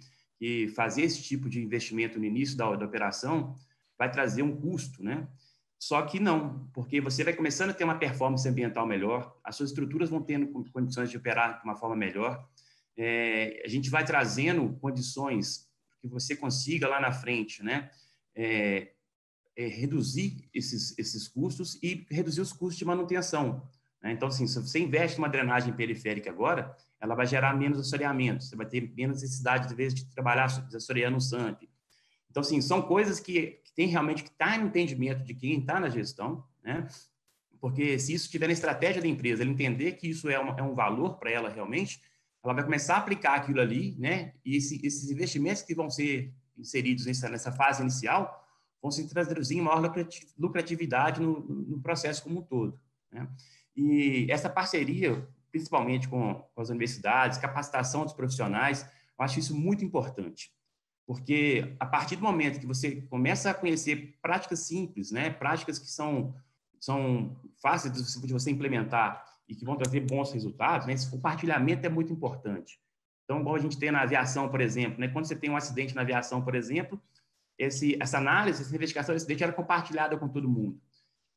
E: fazer esse tipo de investimento no início da operação vai trazer um custo, né? Só que não, porque você vai começando a ter uma performance ambiental melhor, as suas estruturas vão tendo condições de operar de uma forma melhor, a gente vai trazendo condições que você consiga lá na frente, né? Reduzir esses custos e reduzir os custos de manutenção, né? Então, assim, se você investe numa drenagem periférica agora, ela vai gerar menos assoreamento, você vai ter menos necessidade, de vez de trabalhar desassoreando o SAMP. Então, assim, são coisas que tem realmente que estar no entendimento de quem está na gestão, né? Porque se isso estiver na estratégia da empresa, ele entender que isso é um valor para ela realmente, ela vai começar a aplicar aquilo ali, né? E esses investimentos que vão ser inseridos nessa fase inicial vão se traduzir em maior lucratividade no processo como um todo, né? E essa parceria, principalmente com as universidades, capacitação dos profissionais, eu acho isso muito importante. Porque a partir do momento que você começa a conhecer práticas simples, né, práticas que são fáceis de você implementar e que vão trazer bons resultados, né, esse compartilhamento é muito importante. Então, igual a gente tem na aviação, por exemplo, né, quando você tem um acidente na aviação, por exemplo, essa análise, essa investigação desse dente era compartilhada com todo mundo.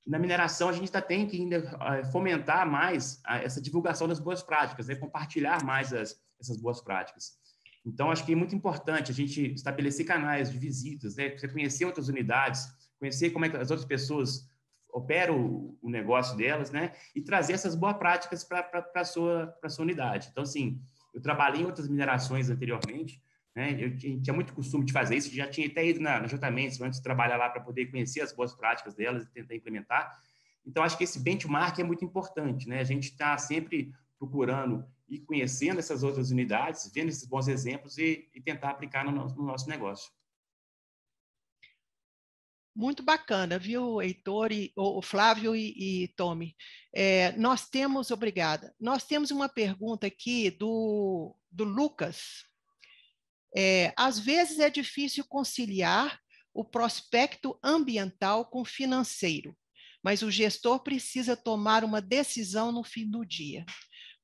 E: Na mineração, a gente tem que ainda fomentar mais essa divulgação das boas práticas, né? Compartilhar mais essas boas práticas. Então, acho que é muito importante a gente estabelecer canais de visitas, né? Você conhecer outras unidades, conhecer como é que as outras pessoas operam o negócio delas, né? E trazer essas boas práticas para a sua unidade. Então, assim, eu trabalhei em outras minerações anteriormente, né? Eu tinha muito costume de fazer isso, já tinha até ido na Jutamentos antes de trabalhar lá para poder conhecer as boas práticas delas e tentar implementar. Então, acho que esse benchmark é muito importante, né? A gente está sempre procurando e conhecendo essas outras unidades, vendo esses bons exemplos e tentar aplicar no nosso negócio.
B: Muito bacana, viu, Heitor, o Flávio e Tomi. Obrigada. Nós temos uma pergunta aqui do Lucas. Às vezes é difícil conciliar o prospecto ambiental com o financeiro, mas o gestor precisa tomar uma decisão no fim do dia.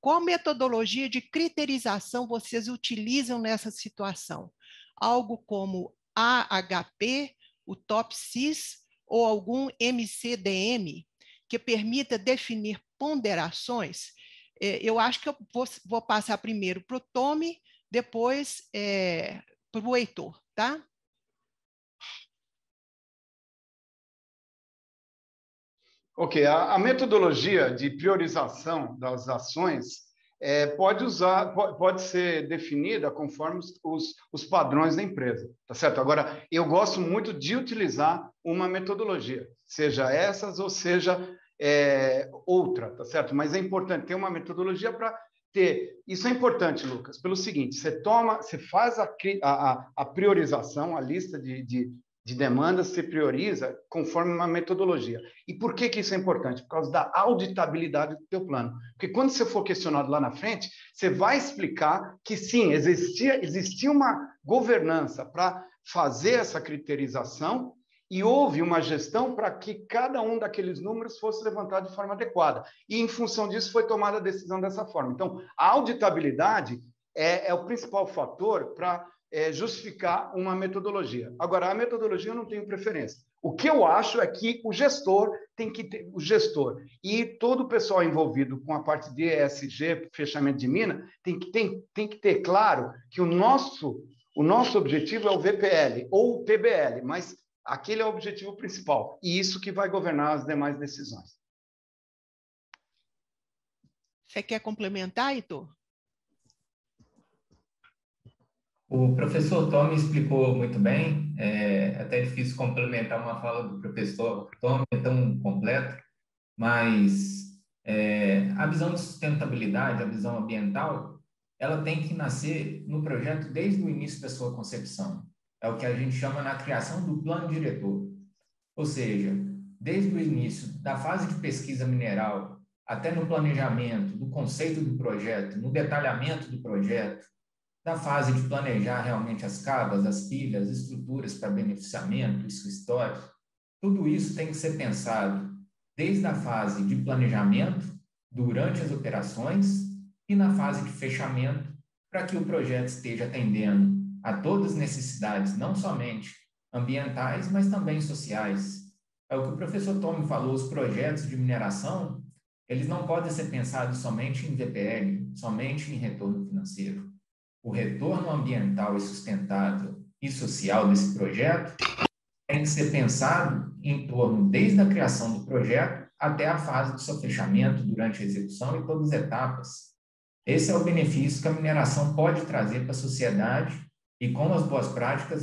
B: Qual metodologia de criterização vocês utilizam nessa situação? Algo como AHP, o TOPSIS ou algum MCDM que permita definir ponderações? Eu acho que eu vou passar primeiro para o Tomi, depois para o Heitor, tá?
C: Ok, a metodologia de priorização das ações pode ser definida conforme os padrões da empresa, tá certo? Agora, eu gosto muito de utilizar uma metodologia, seja essas ou seja outra, tá certo? Mas é importante ter uma metodologia para ter. Isso é importante, Lucas, pelo seguinte: você faz a priorização, a lista de demandas, se prioriza conforme uma metodologia. E por que isso é importante? Por causa da auditabilidade do teu plano. Porque quando você for questionado lá na frente, você vai explicar que sim, existia uma governança para fazer essa criterização e houve uma gestão para que cada um daqueles números fosse levantado de forma adequada. E, em função disso, foi tomada a decisão dessa forma. Então, a auditabilidade é o principal fator para justificar uma metodologia. Agora, a metodologia eu não tenho preferência. O que eu acho é que o gestor e todo o pessoal envolvido com a parte de ESG, fechamento de mina, tem que ter claro que o nosso objetivo é o VPL ou o PBL, mas aquele é o objetivo principal, e isso que vai governar as demais decisões.
B: Você quer complementar, Heitor?
D: O professor Tomi explicou muito bem, é até difícil complementar uma fala do professor Tomi, é tão completa, mas a visão de sustentabilidade, a visão ambiental, ela tem que nascer no projeto desde o início da sua concepção. É o que a gente chama na criação do plano diretor. Ou seja, desde o início da fase de pesquisa mineral até no planejamento, do conceito do projeto, no detalhamento do projeto, da fase de planejar realmente as cavas, as pilhas, estruturas para beneficiamento, isso histórico, tudo isso tem que ser pensado desde a fase de planejamento, durante as operações e na fase de fechamento, para que o projeto esteja atendendo a todas as necessidades, não somente ambientais, mas também sociais. É o que o professor Tomi falou, os projetos de mineração, eles não podem ser pensados somente em VPL, somente em retorno financeiro. O retorno ambiental e sustentável e social desse projeto tem que ser pensado em torno desde a criação do projeto até a fase do seu fechamento, durante a execução e todas as etapas. Esse é o benefício que a mineração pode trazer para a sociedade e com as boas práticas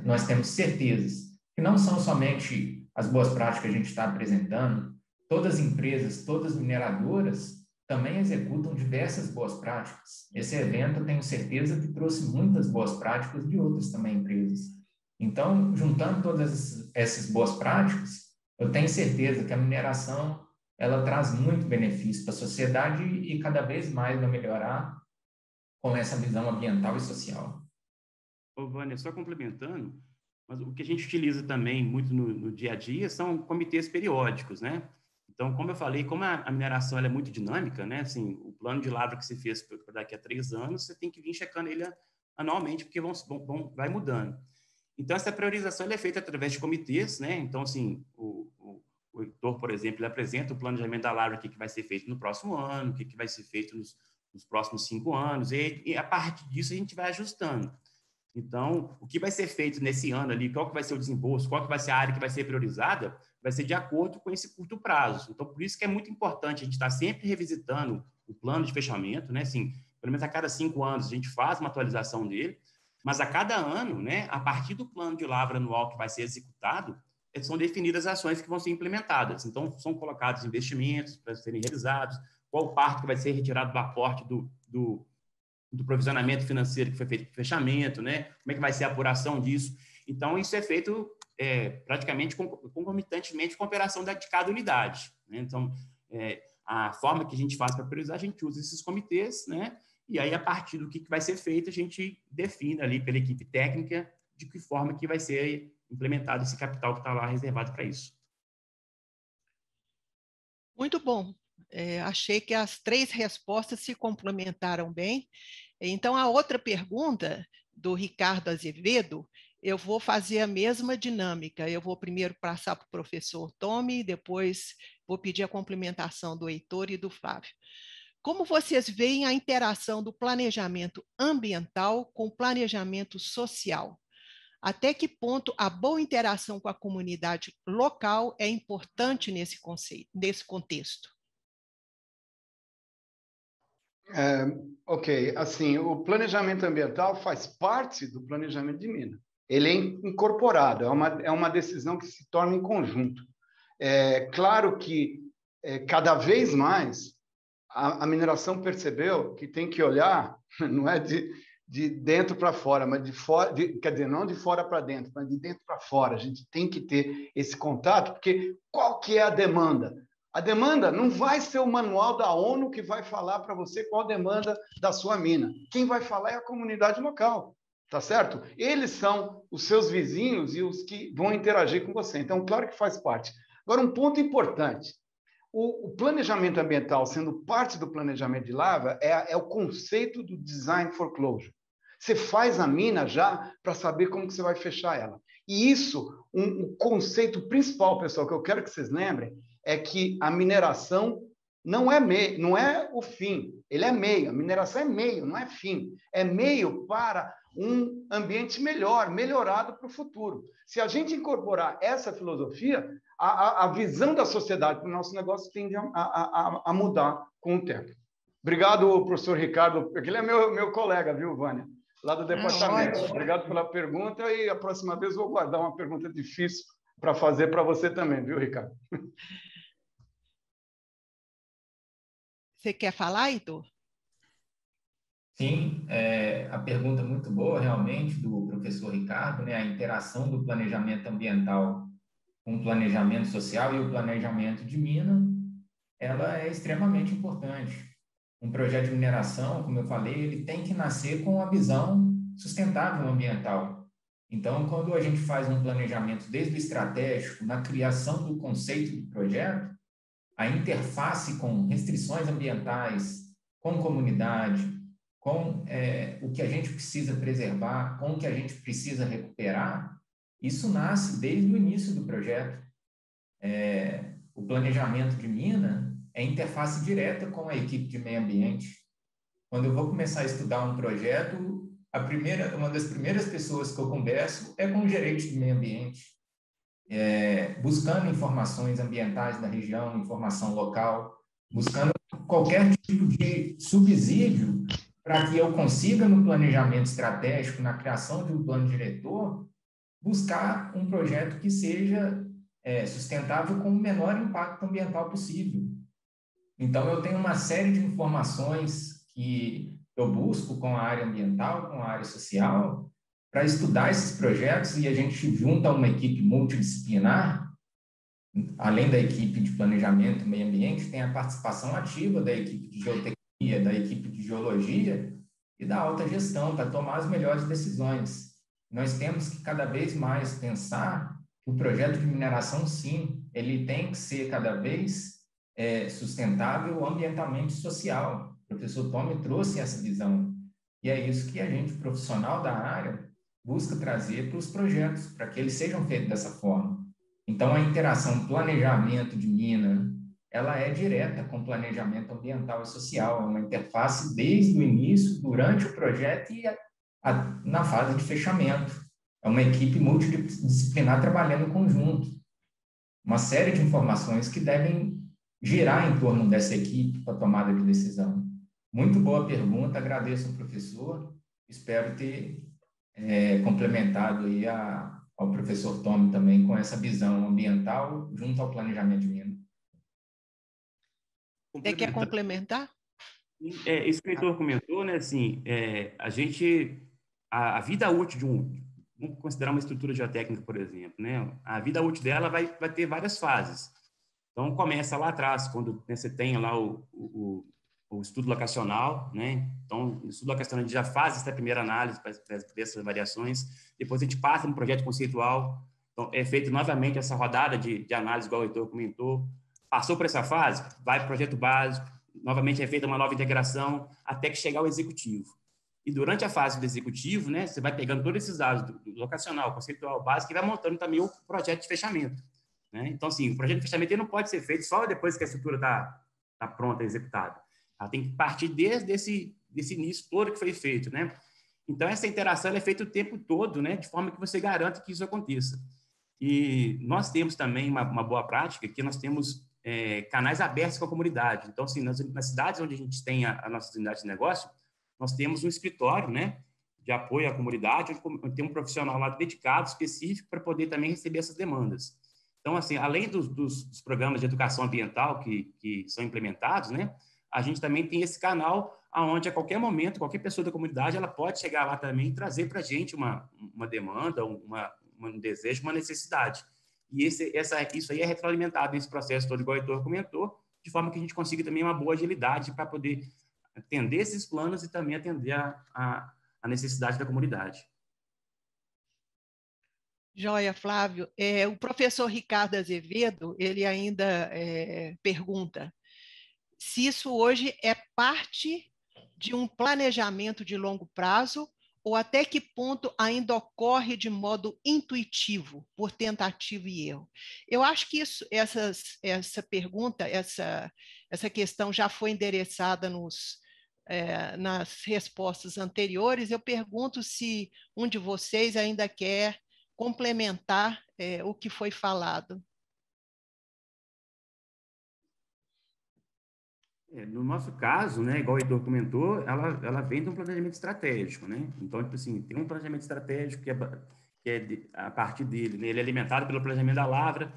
D: nós temos certezas que não são somente as boas práticas que a gente está apresentando, todas as empresas, todas as mineradoras também executam diversas boas práticas. Esse evento, eu tenho certeza que trouxe muitas boas práticas de outras também empresas. Então, juntando todas essas boas práticas, eu tenho certeza que a mineração ela traz muito benefício para a sociedade e cada vez mais vai melhorar com essa visão ambiental e social.
E: Ô, Vânia, só complementando, mas o que a gente utiliza também muito no dia a dia são comitês periódicos, né? Então, como eu falei, como a mineração ela é muito dinâmica, né? Assim, o plano de lavra que você fez para daqui a 3 anos, você tem que vir checando ele anualmente, porque vai mudando. Então, essa priorização ela é feita através de comitês, né? Então, assim, o Heitor, por exemplo, ele apresenta o planejamento da lavra, o que vai ser feito no próximo ano, o que vai ser feito nos próximos 5 anos, e a partir disso a gente vai ajustando. Então, o que vai ser feito nesse ano ali, qual que vai ser o desembolso, qual que vai ser a área que vai ser priorizada, vai ser de acordo com esse curto prazo. Então, por isso que é muito importante a gente estar sempre revisitando o plano de fechamento, né? Assim, pelo menos a cada 5 anos a gente faz uma atualização dele, mas a cada ano, né, a partir do plano de lavra anual que vai ser executado, são definidas ações que vão ser implementadas. Então, são colocados investimentos para serem realizados, qual parte que vai ser retirado do aporte do provisionamento financeiro que foi feito para o fechamento, né? Como é que vai ser a apuração disso. Então, isso é feito praticamente concomitantemente com a operação de cada unidade, né? Então, a forma que a gente faz para priorizar, a gente usa esses comitês, né? E aí, a partir do que vai ser feito, a gente define ali pela equipe técnica de que forma que vai ser implementado esse capital que está lá reservado para isso.
B: Muito bom. Achei que as 3 respostas se complementaram bem. Então, a outra pergunta do Ricardo Azevedo, eu vou fazer a mesma dinâmica. Eu vou primeiro passar para o professor Tomi, depois vou pedir a complementação do Heitor e do Flávio. Como vocês veem a interação do planejamento ambiental com o planejamento social? Até que ponto a boa interação com a comunidade local é importante nesse contexto?
C: Ok, assim, o planejamento ambiental faz parte do planejamento de mina. Ele é incorporado, é uma decisão que se torna em conjunto. Claro que cada vez mais a mineração percebeu que tem que olhar, não é de dentro para fora, mas de fora, quer dizer, não de fora para dentro, mas de dentro para fora. A gente tem que ter esse contato, porque qual que é a demanda? A demanda não vai ser o manual da ONU que vai falar para você qual a demanda da sua mina. Quem vai falar é a comunidade local, tá certo? Eles são os seus vizinhos e os que vão interagir com você. Então, claro que faz parte. Agora, um ponto importante. O planejamento ambiental, sendo parte do planejamento de lavra, é o conceito do design for closure. Você faz a mina já para saber como que você vai fechar ela. E isso, um conceito principal, pessoal, que eu quero que vocês lembrem, é que a mineração não é o fim, ele é meio. A mineração é meio, não é fim. É meio para um ambiente melhorado para o futuro. Se a gente incorporar essa filosofia, a visão da sociedade para o nosso negócio tende a mudar com o tempo. Obrigado, professor Ricardo, porque ele é meu colega, viu, Vânia? Lá do departamento. Obrigado pela pergunta e a próxima vez vou guardar uma pergunta difícil para fazer para você também, viu, Ricardo?
B: Você quer falar, Heitor?
D: Sim, a pergunta é muito boa, realmente, do professor Ricardo, né? A interação do planejamento ambiental com o planejamento social e o planejamento de mina, ela é extremamente importante. Um projeto de mineração, como eu falei, ele tem que nascer com a visão sustentável ambiental. Então, quando a gente faz um planejamento desde o estratégico, na criação do conceito do projeto, a interface com restrições ambientais, com comunidade, com o que a gente precisa preservar, com o que a gente precisa recuperar, isso nasce desde o início do projeto. O planejamento de mina é interface direta com a equipe de meio ambiente. Quando eu vou começar a estudar um projeto, uma das primeiras pessoas que eu converso é com o gerente de meio ambiente, buscando informações ambientais da região, informação local, buscando qualquer tipo de subsídio para que eu consiga, no planejamento estratégico, na criação de um plano diretor, buscar um projeto que seja sustentável com o menor impacto ambiental possível. Então, eu tenho uma série de informações que eu busco com a área ambiental, com a área social, para estudar esses projetos, e a gente junta uma equipe multidisciplinar, além da equipe de planejamento e meio ambiente, tem a participação ativa da equipe de geotecnia, da equipe de geologia e da alta gestão, para tomar as melhores decisões. Nós temos que cada vez mais pensar que o projeto de mineração, sim, ele tem que ser cada vez sustentável ambientalmente e social. O professor Tomi trouxe essa visão. E é isso que a gente, profissional da área, busca trazer para os projetos, para que eles sejam feitos dessa forma. Então, a interação planejamento de mina, ela é direta com planejamento ambiental e social, é uma interface desde o início, durante o projeto e na fase de fechamento. É uma equipe multidisciplinar trabalhando em conjunto. Uma série de informações que devem girar em torno dessa equipe para a tomada de decisão. Muito boa pergunta, agradeço ao professor, espero ter complementado aí ao professor Tomi também com essa visão ambiental junto ao planejamento de mina.
B: Você quer complementar?
E: Isso que o Heitor comentou, né? Assim, a vida útil de vamos considerar uma estrutura geotécnica, por exemplo, né? A vida útil dela vai ter várias fases. Então, começa lá atrás, quando você tem lá o estudo locacional, né? Então, o estudo locacional a gente já faz essa primeira análise para ver essas variações. Depois a gente passa no projeto conceitual. Então, é feito novamente essa rodada de análise, igual o Heitor comentou. Passou por essa fase, vai para o projeto básico, novamente é feita uma nova integração, até que chegar ao executivo. E durante a fase do executivo, né, você vai pegando todos esses dados do locacional, conceitual, básico, e vai montando também o projeto de fechamento. Né? Então, assim, o projeto de fechamento ele não pode ser feito só depois que a estrutura está pronta, executada. Ela tem que partir desde esse início todo que foi feito. Né? Então, essa interação ela é feita o tempo todo, né, de forma que você garanta que isso aconteça. E nós temos também uma boa prática, que nós temos canais abertos com a comunidade. Então, assim, nas cidades onde a gente tem a nossa unidade de negócio, nós temos um escritório, né, de apoio à comunidade, onde tem um profissional lá dedicado, específico, para poder também receber essas demandas. Então, assim, além dos programas de educação ambiental que são implementados, né, a gente também tem esse canal onde, a qualquer momento, qualquer pessoa da comunidade, ela pode chegar lá também e trazer para a gente uma demanda, um desejo, uma necessidade. E isso aí é retroalimentado nesse processo todo, igual o Heitor comentou, de forma que a gente consiga também uma boa agilidade para poder atender esses planos e também atender a necessidade da comunidade.
B: Joia, Flávio. O professor Ricardo Azevedo, ele ainda pergunta se isso hoje é parte de um planejamento de longo prazo ou até que ponto ainda ocorre de modo intuitivo, por tentativa e erro. Eu acho que essa pergunta, essa questão já foi endereçada nas respostas anteriores. Eu pergunto se um de vocês ainda quer complementar o que foi falado.
E: No nosso caso, né, igual o Heitor comentou, ela vem de um planejamento estratégico, né? Então, tipo assim, tem um planejamento estratégico que a partir dele, né, ele é alimentado pelo planejamento da lavra,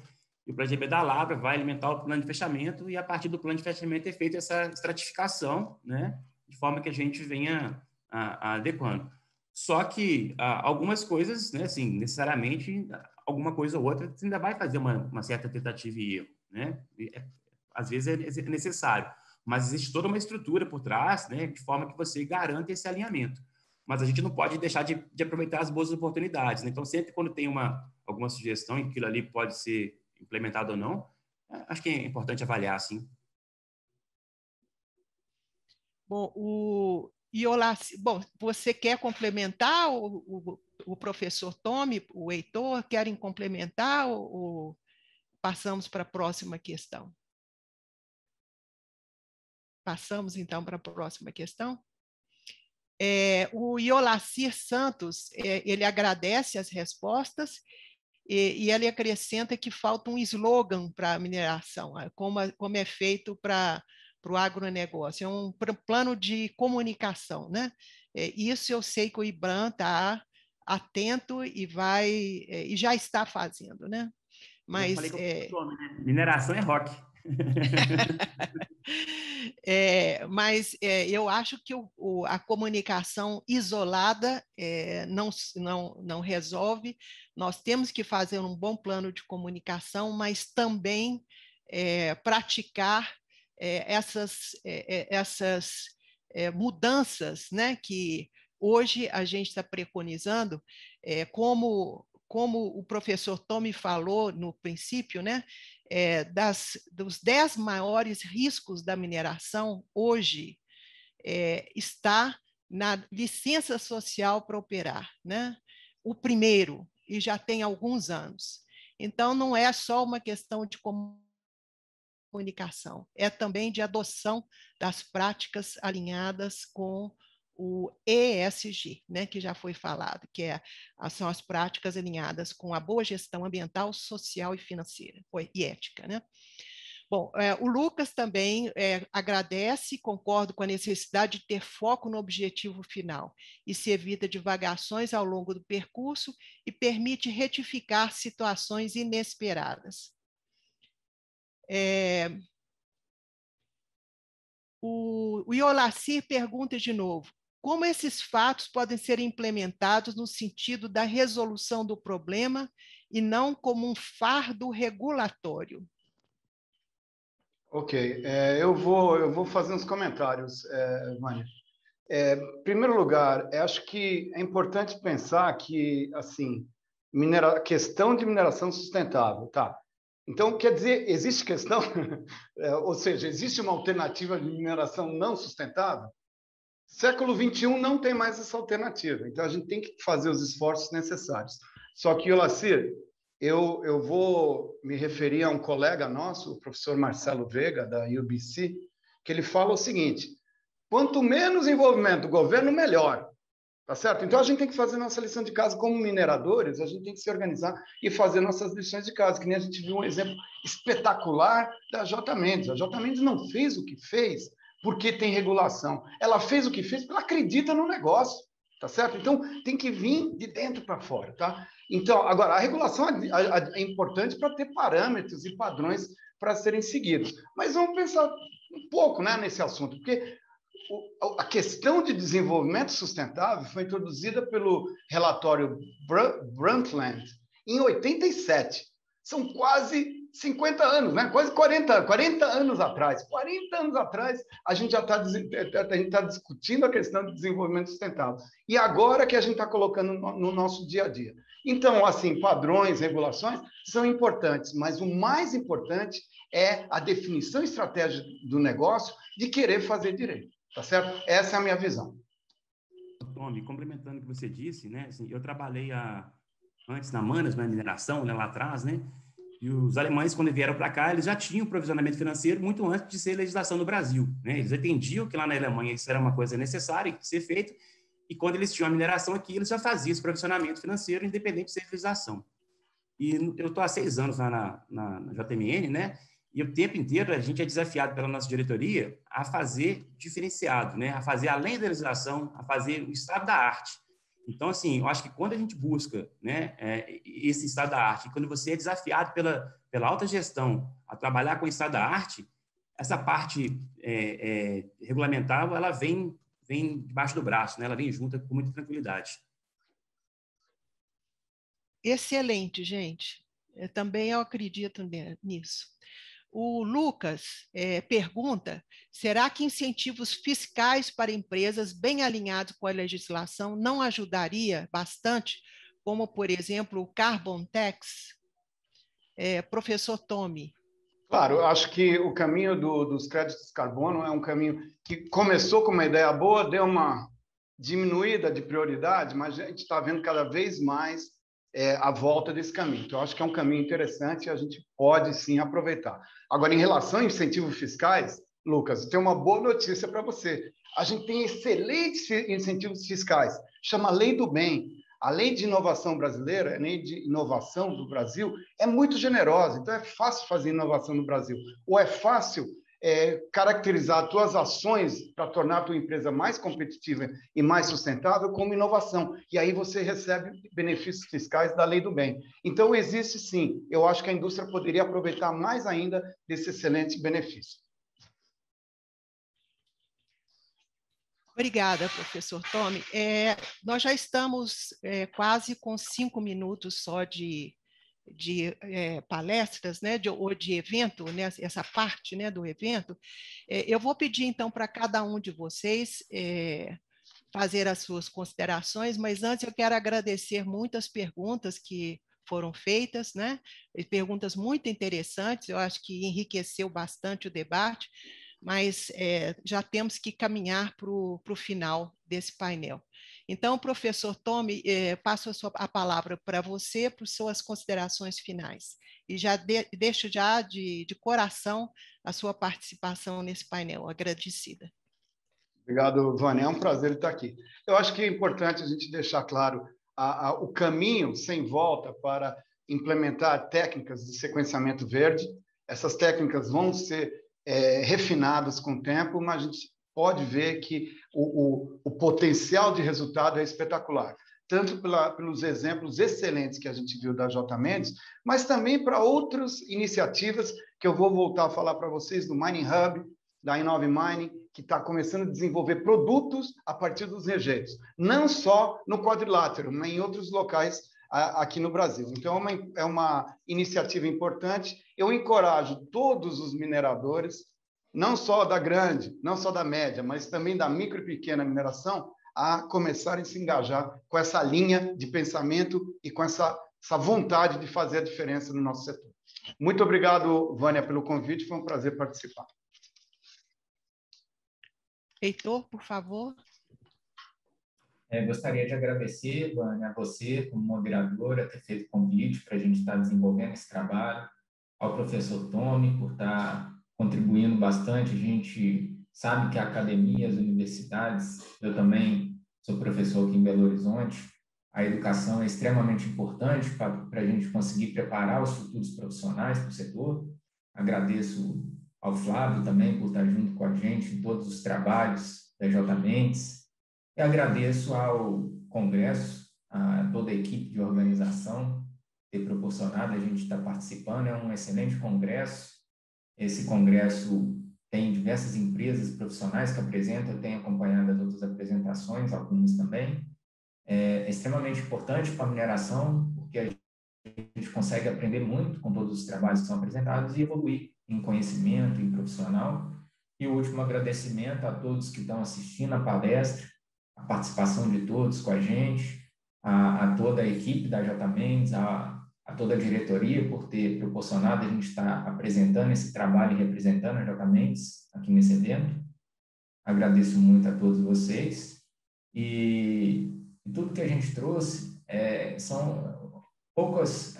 E: e o planejamento da lavra vai alimentar o plano de fechamento, e a partir do plano de fechamento é feita essa estratificação, né, de forma que a gente venha adequando. Só que algumas coisas, né, assim, necessariamente, alguma coisa ou outra, você ainda vai fazer uma certa tentativa e erro, né? Às vezes é necessário. Mas existe toda uma estrutura por trás, né, de forma que você garanta esse alinhamento. Mas a gente não pode deixar de aproveitar as boas oportunidades. Né? Então, sempre quando tem alguma sugestão e aquilo ali pode ser implementado ou não, acho que é importante avaliar, sim.
B: Bom, você quer complementar o professor Tomi, o Heitor, querem complementar ou passamos para a próxima questão? Passamos, então, para a próxima questão. O Iolacir Santos, ele agradece as respostas e ele acrescenta que falta um slogan para a mineração, como é feito para o agronegócio. É um plano de comunicação, né? Isso eu sei que o IBRAM está atento e já está fazendo, né? Mas,
E: eu falei que né? Mineração é rock.
B: Mas eu acho que a comunicação isolada não resolve. Nós temos que fazer um bom plano de comunicação, mas também praticar essas mudanças, né, que hoje a gente está preconizando, como o professor Tomi falou no princípio, né, dos 10 maiores riscos da mineração hoje está na licença social para operar, né? o primeiro, e já tem alguns anos. Então, não é só uma questão de comunicação, é também de adoção das práticas alinhadas com o ESG, né, que já foi falado, são as práticas alinhadas com a boa gestão ambiental, social e financeira, e ética, né? Bom, o Lucas também agradece e concorda com a necessidade de ter foco no objetivo final e se evita divagações ao longo do percurso e permite retificar situações inesperadas. O Iolacir pergunta de novo, como esses fatos podem ser implementados no sentido da resolução do problema e não como um fardo regulatório?
C: Ok, eu vou fazer uns comentários, Vânia. Em primeiro lugar, acho que é importante pensar que, assim, questão de mineração sustentável, tá? Então, quer dizer, existe questão, ou seja, existe uma alternativa de mineração não sustentável? Século XXI não tem mais essa alternativa, então a gente tem que fazer os esforços necessários. Só que, Olacir, eu vou me referir a um colega nosso, o professor Marcelo Veiga, da UBC, que ele fala o seguinte, quanto menos envolvimento do governo, melhor. Tá certo? Então, a gente tem que fazer nossa lição de casa como mineradores, a gente tem que se organizar e fazer nossas lições de casa, que nem a gente viu um exemplo espetacular da J. Mendes. A J. Mendes não fez o que fez porque tem regulação. Ela fez o que fez porque ela acredita no negócio. Tá certo? Então, tem que vir de dentro para fora, tá? Então, agora, a regulação é importante para ter parâmetros e padrões para serem seguidos. Mas vamos pensar um pouco, né, nesse assunto, porque a questão de desenvolvimento sustentável foi introduzida pelo relatório Brundtland em 87. São quase 50 anos, né? Quase 40 anos atrás. 40 anos atrás, a gente já está discutindo a questão de desenvolvimento sustentável. E agora que a gente está colocando no nosso dia a dia. Então, assim, padrões, regulações são importantes, mas o mais importante é a definição estratégica do negócio de querer fazer direito. Tá certo? Essa é a minha visão.
E: Tommy, complementando o que você disse, né? Assim, eu trabalhei antes na Manas, na mineração, né, lá atrás, né? E os alemães, quando vieram para cá, eles já tinham provisionamento financeiro muito antes de ser legislação no Brasil, né? Eles entendiam que lá na Alemanha isso era uma coisa necessária de ser feito, e quando eles tinham a mineração aqui, eles já faziam esse provisionamento financeiro, independente de ser legislação. E eu estou há 6 anos lá na JMN, né? E o tempo inteiro a gente é desafiado pela nossa diretoria a fazer diferenciado, né? A fazer além da legislação, a fazer o estado da arte. Então, assim, eu acho que quando a gente busca, né, esse estado da arte, quando você é desafiado pela alta gestão a trabalhar com o estado da arte, essa parte regulamentar, ela vem debaixo do braço, né? Ela vem junta com muita tranquilidade.
B: Excelente, gente. Também eu acredito nisso. O Lucas pergunta, será que incentivos fiscais para empresas bem alinhados com a legislação não ajudaria bastante, como, por exemplo, o Carbon Tax? Professor Tommy.
C: Claro, eu acho que o caminho dos créditos de carbono é um caminho que começou com uma ideia boa, deu uma diminuída de prioridade, mas a gente está vendo cada vez mais a volta desse caminho. Então, eu acho que é um caminho interessante e a gente pode, sim, aproveitar. Agora, em relação a incentivos fiscais, Lucas, tem uma boa notícia para você. A gente tem excelentes incentivos fiscais, chama Lei do Bem. A Lei de Inovação Brasileira, a Lei de Inovação do Brasil, é muito generosa. Então, é fácil fazer inovação no Brasil. Ou é fácil caracterizar as tuas ações para tornar a tua empresa mais competitiva e mais sustentável como inovação. E aí você recebe benefícios fiscais da Lei do Bem. Então, existe sim. Eu acho que a indústria poderia aproveitar mais ainda desse excelente benefício.
B: Obrigada, professor Tommy. Nós já estamos quase com 5 minutos só de palestras, né, ou de evento, né, essa parte, né, do evento. Eu vou pedir, então, para cada um de vocês fazer as suas considerações, mas antes eu quero agradecer muitas perguntas que foram feitas, né, perguntas muito interessantes, eu acho que enriqueceu bastante o debate, mas já temos que caminhar para o final desse painel. Então, professor Tomi, passo a palavra para você, para suas considerações finais. E já deixo já de coração a sua participação nesse painel. Agradecida.
C: Obrigado, Vânia. É um prazer estar aqui. Eu acho que é importante a gente deixar claro o caminho sem volta para implementar técnicas de sequenciamento verde. Essas técnicas vão ser refinadas com o tempo, mas a gente pode ver que o potencial de resultado é espetacular, tanto pelos exemplos excelentes que a gente viu da J. Mendes, mas também para outras iniciativas que eu vou voltar a falar para vocês, do Mining Hub, da Inove Mining, que está começando a desenvolver produtos a partir dos rejeitos, não só no quadrilátero, mas em outros locais aqui no Brasil. Então, é uma iniciativa importante. Eu encorajo todos os mineradores, não só da grande, não só da média, mas também da micro e pequena mineração, a começarem a se engajar com essa linha de pensamento e com essa vontade de fazer a diferença no nosso setor. Muito obrigado, Vânia, pelo convite. Foi um prazer participar.
B: Heitor, por favor.
D: Gostaria de agradecer, Vânia, a você, como moderadora, ter feito o convite para a gente estar desenvolvendo esse trabalho, ao professor Tomi, por estar contribuindo bastante. A gente sabe que a academia, as universidades, eu também sou professor aqui em Belo Horizonte, a educação é extremamente importante para a gente conseguir preparar os futuros profissionais para o setor. Agradeço ao Flávio também por estar junto com a gente em todos os trabalhos da J. Mendes. E agradeço ao Congresso, a toda a equipe de organização ter proporcionado a gente estar participando. É um excelente congresso. Esse congresso tem diversas empresas profissionais que apresentam, eu tenho acompanhado as outras apresentações, algumas também. É extremamente importante para a mineração, porque a gente consegue aprender muito com todos os trabalhos que são apresentados e evoluir em conhecimento, em profissional. E o último agradecimento a todos que estão assistindo a palestra, a participação de todos com a gente, a toda a equipe da J. Mendes, a toda a diretoria por ter proporcionado a gente estar apresentando esse trabalho e representando a J. Mendes aqui nesse evento. Agradeço muito a todos vocês. E tudo que a gente trouxe são poucas,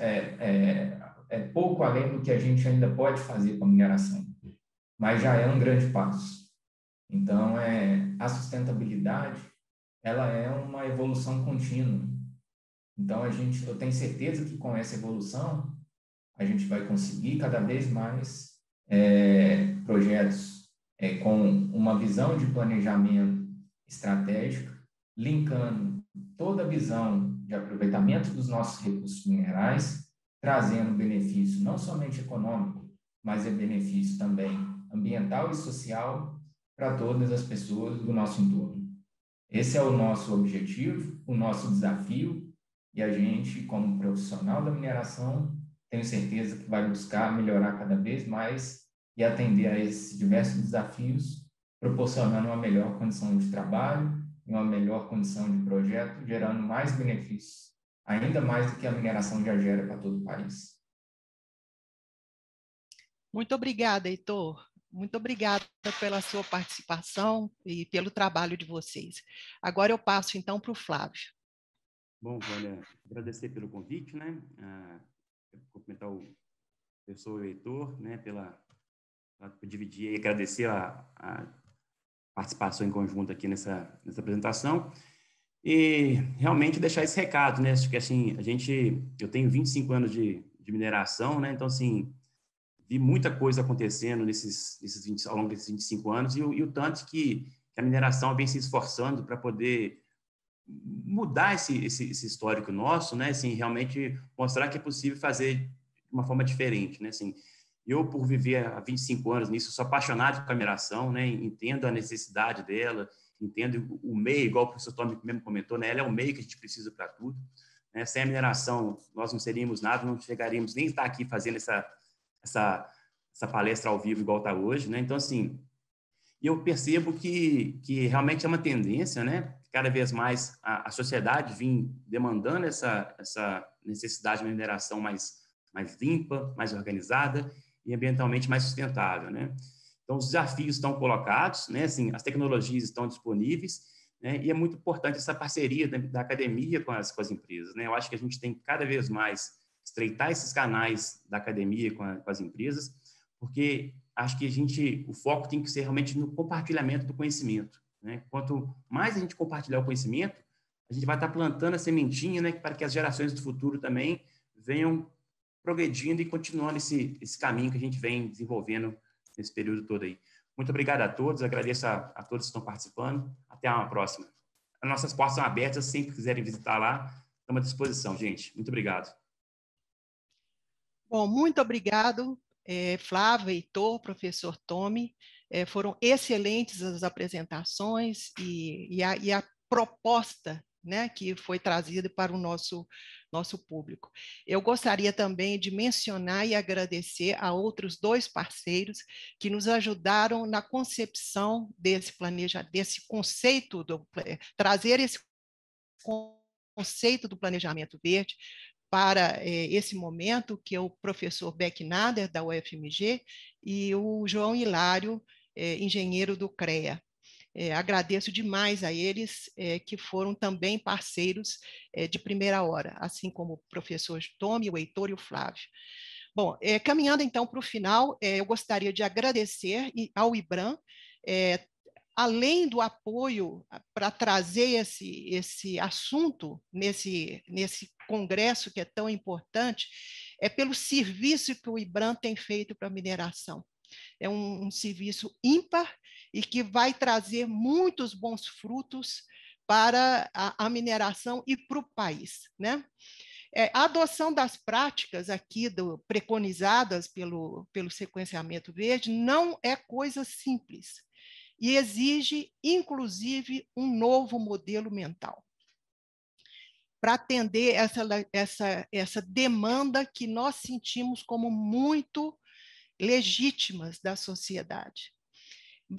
D: pouco além do que a gente ainda pode fazer com a mineração, mas já é um grande passo. Então, a sustentabilidade, ela é uma evolução contínua. Então, eu tenho certeza que com essa evolução, a gente vai conseguir cada vez mais projetos com uma visão de planejamento estratégico, linkando toda a visão de aproveitamento dos nossos recursos minerais, trazendo benefício não somente econômico, mas benefício também ambiental e social para todas as pessoas do nosso entorno. Esse é o nosso objetivo, o nosso desafio, e a gente, como profissional da mineração, tenho certeza que vai buscar melhorar cada vez mais e atender a esses diversos desafios, proporcionando uma melhor condição de trabalho e uma melhor condição de projeto, gerando mais benefícios, ainda mais do que a mineração já gera para todo o país.
B: Muito obrigada, Heitor. Muito obrigada pela sua participação e pelo trabalho de vocês. Agora eu passo, então, para o Flávio.
E: Bom, Vânia, agradecer pelo convite, né? Cumprimentar o professor Heitor, né, por dividir e agradecer a participação em conjunto aqui nessa apresentação. E realmente deixar esse recado, né? Acho que, assim, eu tenho 25 anos de mineração, né? Então, assim, vi muita coisa acontecendo ao longo desses 25 anos e o tanto que a mineração vem se esforçando para poder mudar esse histórico nosso, né? Assim, realmente mostrar que é possível fazer de uma forma diferente, né? Assim, eu, por viver há 25 anos nisso, sou apaixonado com a mineração, né? Entendo a necessidade dela, entendo o meio, igual o professor Tomi mesmo comentou, né? Ela é o meio que a gente precisa para tudo, né? Sem a mineração, nós não seríamos nada, não chegaríamos nem a estar aqui fazendo essa palestra ao vivo igual está hoje, né? Então, assim, eu percebo que realmente é uma tendência, né? Cada vez mais a sociedade vem demandando essa necessidade de uma mineração mais limpa, mais organizada e ambientalmente mais sustentável, né? Então, os desafios estão colocados, né? Assim, as tecnologias estão disponíveis, né? E é muito importante essa parceria da academia com as empresas, né? Eu acho que a gente tem que cada vez mais estreitar esses canais da academia com as empresas, porque acho que o foco tem que ser realmente no compartilhamento do conhecimento, né? Quanto mais a gente compartilhar o conhecimento, a gente vai estar plantando a sementinha, né, para que as gerações do futuro também venham progredindo e continuando esse caminho que a gente vem desenvolvendo nesse período todo aí. Muito obrigado a todos, agradeço a todos que estão participando. Até uma próxima. As nossas portas são abertas, sempre que quiserem visitar lá, estamos à disposição, gente. Muito obrigado.
B: Bom, muito obrigado, Flávio, Heitor, professor Tomi. Foram excelentes as apresentações e a proposta, né, que foi trazida para o nosso público. Eu gostaria também de mencionar e agradecer a outros 2 parceiros que nos ajudaram na concepção desse conceito, trazer esse conceito do planejamento verde para esse momento, que é o professor Beck Nader, da UFMG, e o João Hilário, engenheiro do CREA. Agradeço demais a eles, que foram também parceiros de primeira hora, assim como o professor Tomi, o Heitor e o Flávio. Bom, caminhando então para o final, eu gostaria de agradecer ao IBRAM, além do apoio para trazer esse assunto nesse congresso que é tão importante, pelo serviço que o IBRAM tem feito para a mineração. É um serviço ímpar e que vai trazer muitos bons frutos para a mineração e para o país, né? A adoção das práticas aqui preconizadas pelo sequenciamento verde não é coisa simples e exige, inclusive, um novo modelo mental para atender essa demanda que nós sentimos como muito legítimas da sociedade.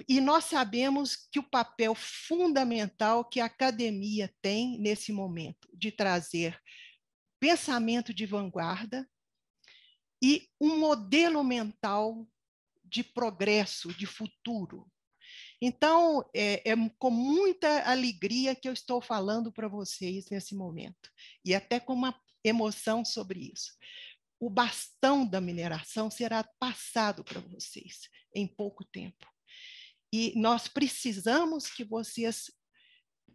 B: E nós sabemos que o papel fundamental que a academia tem nesse momento de trazer pensamento de vanguarda e um modelo mental de progresso, de futuro. Então, é com muita alegria que eu estou falando para vocês nesse momento, e até com uma emoção sobre isso. O bastão da mineração será passado para vocês em pouco tempo. E nós precisamos que vocês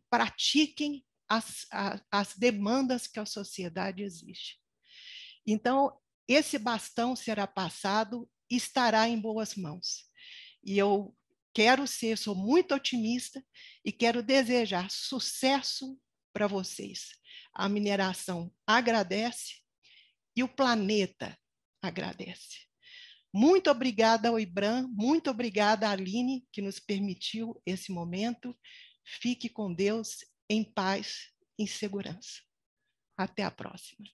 B: pratiquem as demandas que a sociedade exige. Então, esse bastão será passado e estará em boas mãos. E eu sou muito otimista e quero desejar sucesso para vocês. A mineração agradece e o planeta agradece. Muito obrigada ao IBRAM, muito obrigada à Aline, que nos permitiu esse momento. Fique com Deus, em paz, em segurança. Até a próxima.